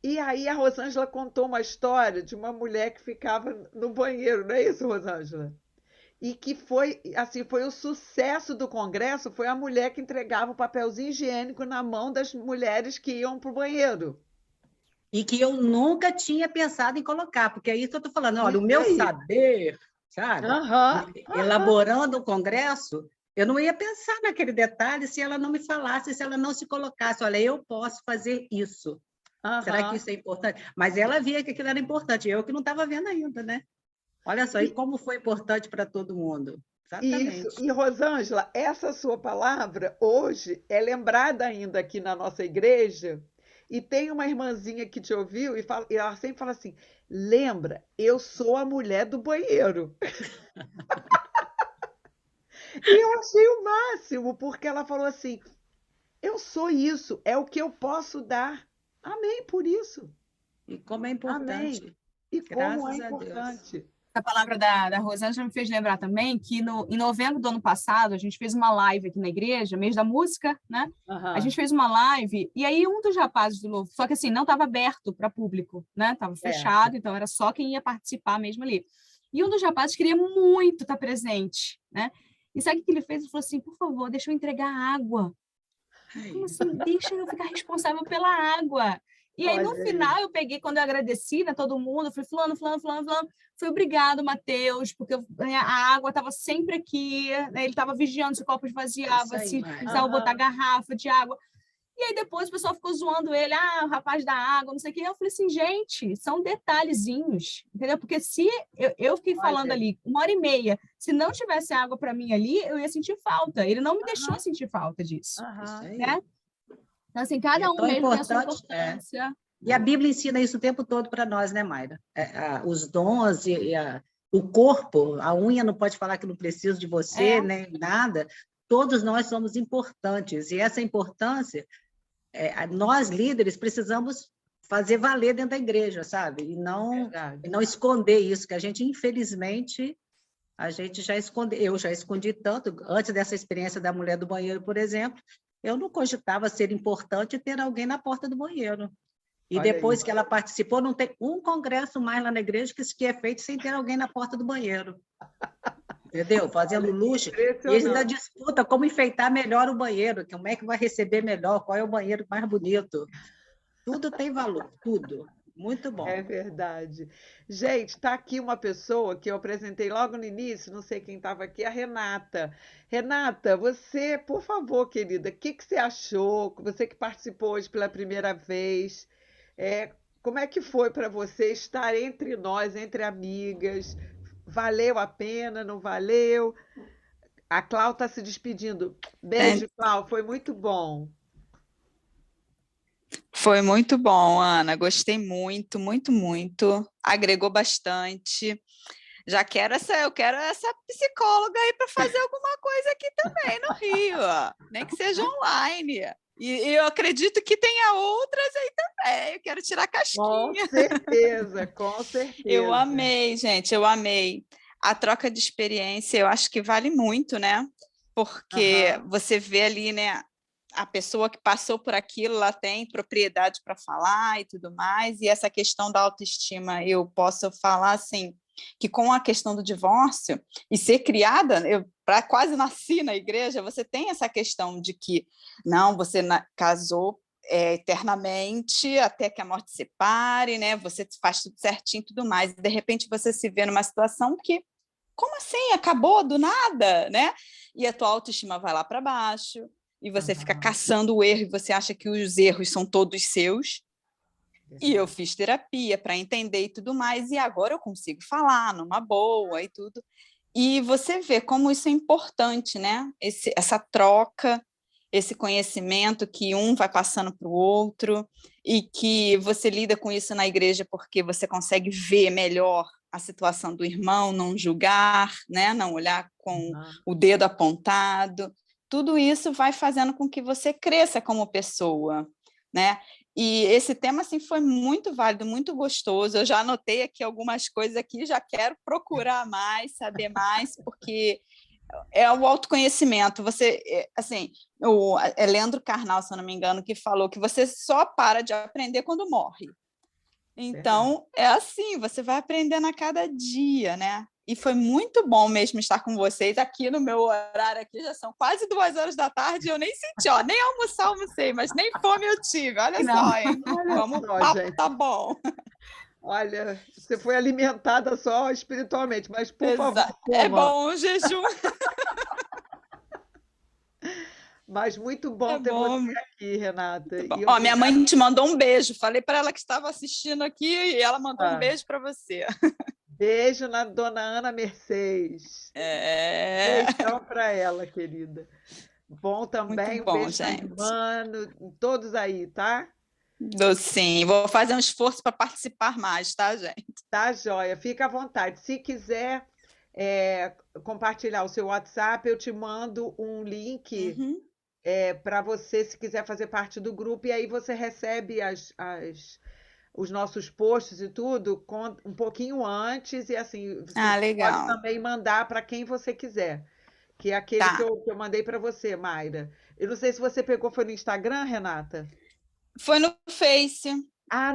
E aí a Rosângela contou uma história de uma mulher que ficava no banheiro, não é isso, Rosângela? E que foi, assim, foi o sucesso do congresso, foi a mulher que entregava o papelzinho higiênico na mão das mulheres que iam para o banheiro. E que eu nunca tinha pensado em colocar, porque é isso que eu estou falando. Olha, o Isso meu aí. saber, sabe? Aham, Elaborando o congresso, eu não ia pensar naquele detalhe se ela não me falasse, se ela não se colocasse. Olha, eu posso fazer isso. Será que aham. isso é importante? Mas ela via que aquilo era importante, eu que não estava vendo ainda, né? Olha só, e como foi importante para todo mundo. Isso. Exatamente. E, Rosângela, essa sua palavra hoje é lembrada ainda aqui na nossa igreja, e tem uma irmãzinha que te ouviu e ela sempre fala assim: lembra, eu sou a mulher do banheiro. E eu achei o máximo, porque ela falou assim: eu sou isso, é o que eu posso dar. Amém por isso. E como é Amém. importante. E como é Graças a Deus. importante. A palavra da Rosângela me fez lembrar também que em novembro do ano passado a gente fez uma live aqui na igreja, mês da música, né? A Aham. gente fez uma live e aí um dos rapazes do louvor, só que assim, não estava aberto para público, né? Estava Certo. fechado, então era só quem ia participar mesmo ali. E um dos rapazes queria muito estar presente, né? E sabe o que ele fez? Ele falou assim, por favor, deixa eu entregar água. Como assim? Deixa eu ficar responsável pela água. E aí, no Olha aí. final, eu peguei, quando eu agradeci, né, todo mundo, eu falei, fulano. Foi obrigado, Matheus, porque a água estava sempre aqui, né, ele estava vigiando se o copo Isso esvaziava, aí, se Mari. precisava botar Aham. garrafa de água. E aí, depois, o pessoal ficou zoando ele, o rapaz da água, não sei o quê. Eu falei assim, gente, são detalhezinhos, entendeu? Porque se eu fiquei falando Olha. ali 1h30, se não tivesse água para mim ali, eu ia sentir falta. Ele não me deixou Aham. sentir falta disso, Isso Aham. aí. né? Então, assim, E é cada um tão mesmo tem a sua importante. importância. E a Bíblia ensina isso o tempo todo para nós, né, Mayra? Os dons o corpo, a unha não pode falar que não preciso de você, É, nem nada. Todos nós somos importantes. E essa importância, nós líderes precisamos fazer valer dentro da igreja, sabe? E Verdade. não esconder isso, que a gente, infelizmente, a gente já esconde. Eu já escondi tanto. Antes dessa experiência da mulher do banheiro, por exemplo, eu não cogitava ser importante ter alguém na porta do banheiro. E Olha aí. depois que ela participou, não tem um congresso mais lá na igreja que é feito sem ter alguém na porta do banheiro. Entendeu? Fazendo luxo. E eles ainda Impressionante. disputam como enfeitar melhor o banheiro, como é que vai receber melhor, qual é o banheiro mais bonito. Tudo tem valor, tudo. Muito É bom. verdade. Gente, está aqui uma pessoa que eu apresentei logo no início, não sei quem estava aqui, a Renata. Renata, você, por favor, querida, o que você achou? Você que participou hoje pela primeira vez, como é que foi para você estar entre nós, entre amigas? Valeu a pena, não valeu? A Clau está se despedindo. É, Beijo, Clau, foi muito bom. foi muito bom, Ana. Gostei muito, muito, muito. Agregou bastante. Eu quero essa psicóloga aí para fazer alguma coisa aqui também no Rio, ó. Nem que seja online. E eu acredito que tenha outras aí também. Eu quero tirar a Com casquinha. certeza, com Eu certeza. amei, gente, eu amei. A troca de experiência, eu acho que vale muito, né? Porque Aham. você vê ali, né? A pessoa que passou por aquilo, ela tem propriedade para falar e tudo mais. E essa questão da autoestima, eu posso falar assim, que com a questão do divórcio e ser criada, eu quase nasci na igreja, você tem essa questão de que não, você casou eternamente, até que a morte separe, né? Você faz tudo certinho e tudo mais. E de repente você se vê numa situação que, como assim? Acabou do nada, né? E a tua autoestima vai lá para baixo, e você fica Aham. caçando o erro, e você acha que os erros são todos seus. E eu Verdade. fiz terapia para entender e tudo mais, e agora eu consigo falar numa boa e tudo. E você vê como isso é importante, né? Essa troca, esse conhecimento que um vai passando para o outro, e que você lida com isso na igreja porque você consegue ver melhor a situação do irmão, não julgar, né? Não olhar com Aham. o dedo apontado. Tudo isso vai fazendo com que você cresça como pessoa, né? E esse tema assim, foi muito válido, muito gostoso. Eu já anotei aqui algumas coisas aqui, já quero procurar mais, saber mais, porque é o autoconhecimento. Você, assim, é Leandro Carnal, se eu não me engano, que falou que você só para de aprender quando morre. Então, é assim, você vai aprendendo a cada dia, né? E foi muito bom mesmo estar com vocês aqui no meu horário aqui, já são quase 2 horas da tarde, eu nem senti, ó, nem almocei, mas nem fome eu tive, olha só, hein? Vamos, o papo gente. tá bom. Olha, você foi alimentada só espiritualmente, mas por favor, coma. É bom o jejum. Mas muito bom ter você aqui, Renata. E Ó, minha mãe te mandou um beijo. Falei para ela que estava assistindo aqui e ela mandou um beijo para você. Beijo na dona Ana Mercedes. Beijão para ela, querida. Bom também, muito bom, beijo gente. Mano, todos aí, tá? Sim, vou fazer um esforço para participar mais, tá, gente? Tá, joia. Fica à vontade. Se quiser compartilhar o seu WhatsApp, eu te mando um link para você, se quiser fazer parte do grupo, e aí você recebe os nossos posts e tudo um pouquinho antes, e assim, você legal. pode também mandar para quem você quiser, que é aquele que eu mandei para você, Mayra. Eu não sei se você pegou, foi no Instagram, Renata? Foi no Face.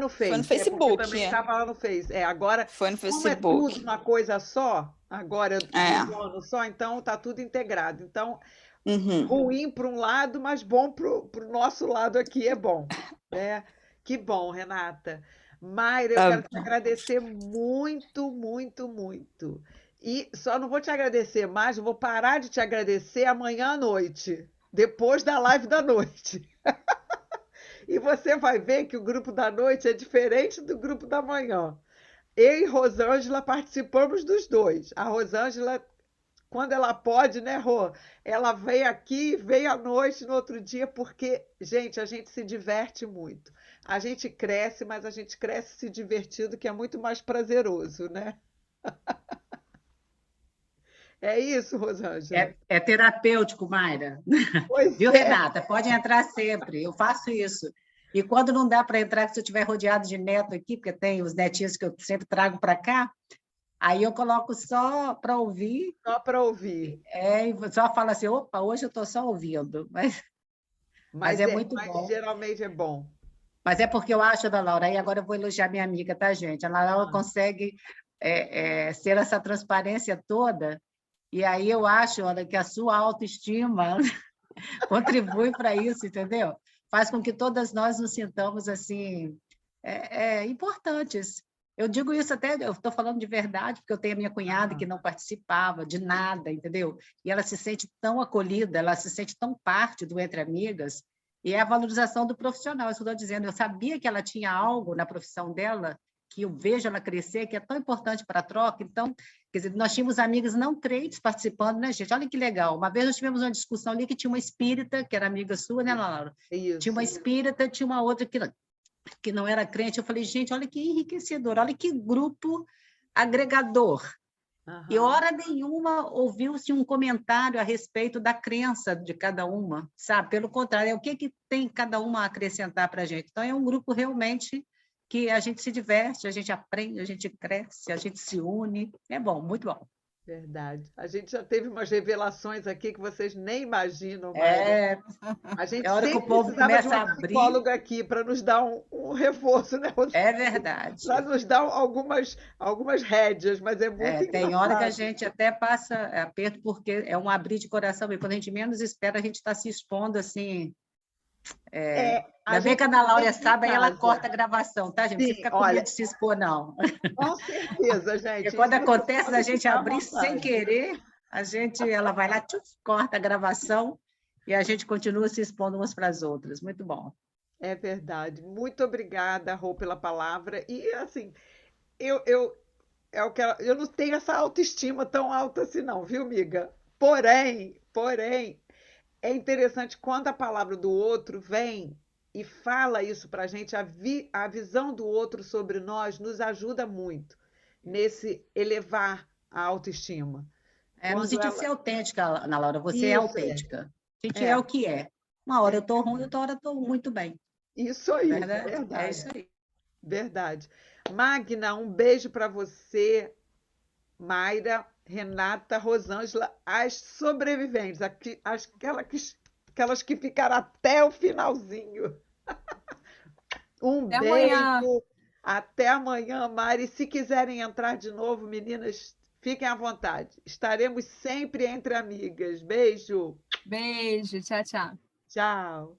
No Face. Foi no Facebook. Também estava lá no Face. Agora, foi no como Facebook. É tudo uma coisa só, agora um ano só, então está tudo integrado. Então, ruim para um lado, mas bom para o nosso lado aqui é bom. Né? Que bom, Renata. Mayra, eu quero te agradecer muito, muito, muito. E só não vou te agradecer mais, eu vou parar de te agradecer amanhã à noite, depois da live da noite. E você vai ver que o grupo da noite é diferente do grupo da manhã. Eu e Rosângela participamos dos dois. A Rosângela, quando ela pode, né, Rô? Ela vem aqui, vem à noite no outro dia, porque, gente, a gente se diverte muito. A gente cresce, mas a gente cresce se divertindo, que é muito mais prazeroso, né? É isso, Rosângela? É terapêutico, Mayra. Viu, Renata? Pode entrar sempre, eu faço isso. E quando não dá para entrar, se eu estiver rodeado de neto aqui, porque tem os netinhos que eu sempre trago para cá, aí eu coloco só para ouvir. Só para ouvir. E só falo assim, opa, hoje eu estou só ouvindo. Mas é muito bom. Geralmente é bom. Mas é porque eu acho, Ana Laura, aí agora eu vou elogiar minha amiga, tá, gente? A Ana Laura consegue ser essa transparência toda, e aí eu acho, Ana, que a sua autoestima contribui para isso, entendeu? Faz com que todas nós nos sintamos assim importantes. Eu digo isso até, eu estou falando de verdade, porque eu tenho a minha cunhada que não participava de nada, entendeu? E ela se sente tão acolhida, ela se sente tão parte do Entre Amigas, e é a valorização do profissional, isso que eu estou dizendo. Eu sabia que ela tinha algo na profissão dela, que eu vejo ela crescer, que é tão importante para a troca. Então, quer dizer, nós tínhamos amigas não crentes participando, né, gente? Olha que legal. Uma vez nós tivemos uma discussão ali que tinha uma espírita, que era amiga sua, né, Laura? Isso. Tinha uma espírita, tinha uma outra que não era crente. Eu falei, gente, olha que enriquecedor, olha que grupo agregador. E hora nenhuma ouviu-se um comentário a respeito da crença de cada uma, sabe? Pelo contrário, é o que tem cada uma a acrescentar para a gente. Então, é um grupo realmente que a gente se diverte, a gente aprende, a gente cresce, a gente se une. É bom, muito bom. Verdade. A gente já teve umas revelações aqui que vocês nem imaginam. A gente hora que o povo precisava de começa uma psicóloga aqui para nos dar um reforço, né? É verdade. Para nos dar algumas rédeas, mas é muito engraçado. Tem hora que a gente até passa aperto, porque é um abrir de coração, e quando a gente menos espera, a gente está se expondo assim. Ainda bem que a Ana Laura sabe, aí ela corta a gravação, tá, gente? Não fica com medo de se expor, não. Com certeza, gente. Porque quando acontece da gente abrir sem querer, ela vai lá, corta a gravação e a gente continua se expondo umas para as outras. Muito bom. É verdade. Muito obrigada, Rô, pela palavra. E, assim, eu não tenho essa autoestima tão alta assim, não, viu, amiga? Porém, é interessante quando a palavra do outro vem e fala isso para a gente, a visão do outro sobre nós nos ajuda muito nesse elevar a autoestima. No sentido de ser autêntica, Ana Laura, você é autêntica. A gente é o que é. Uma hora eu estou ruim, outra hora eu estou muito bem. Isso aí, Verdade? É verdade, isso aí. verdade. Magna, um beijo para você, Mayra, Renata, Rosângela, as sobreviventes, aquelas que ficaram até o finalzinho. Um Até amanhã. beijo, até amanhã, Mari. Se quiserem entrar de novo, meninas, fiquem à vontade. Estaremos sempre entre amigas. Beijo, Beijo, tchau, tchau. tchau.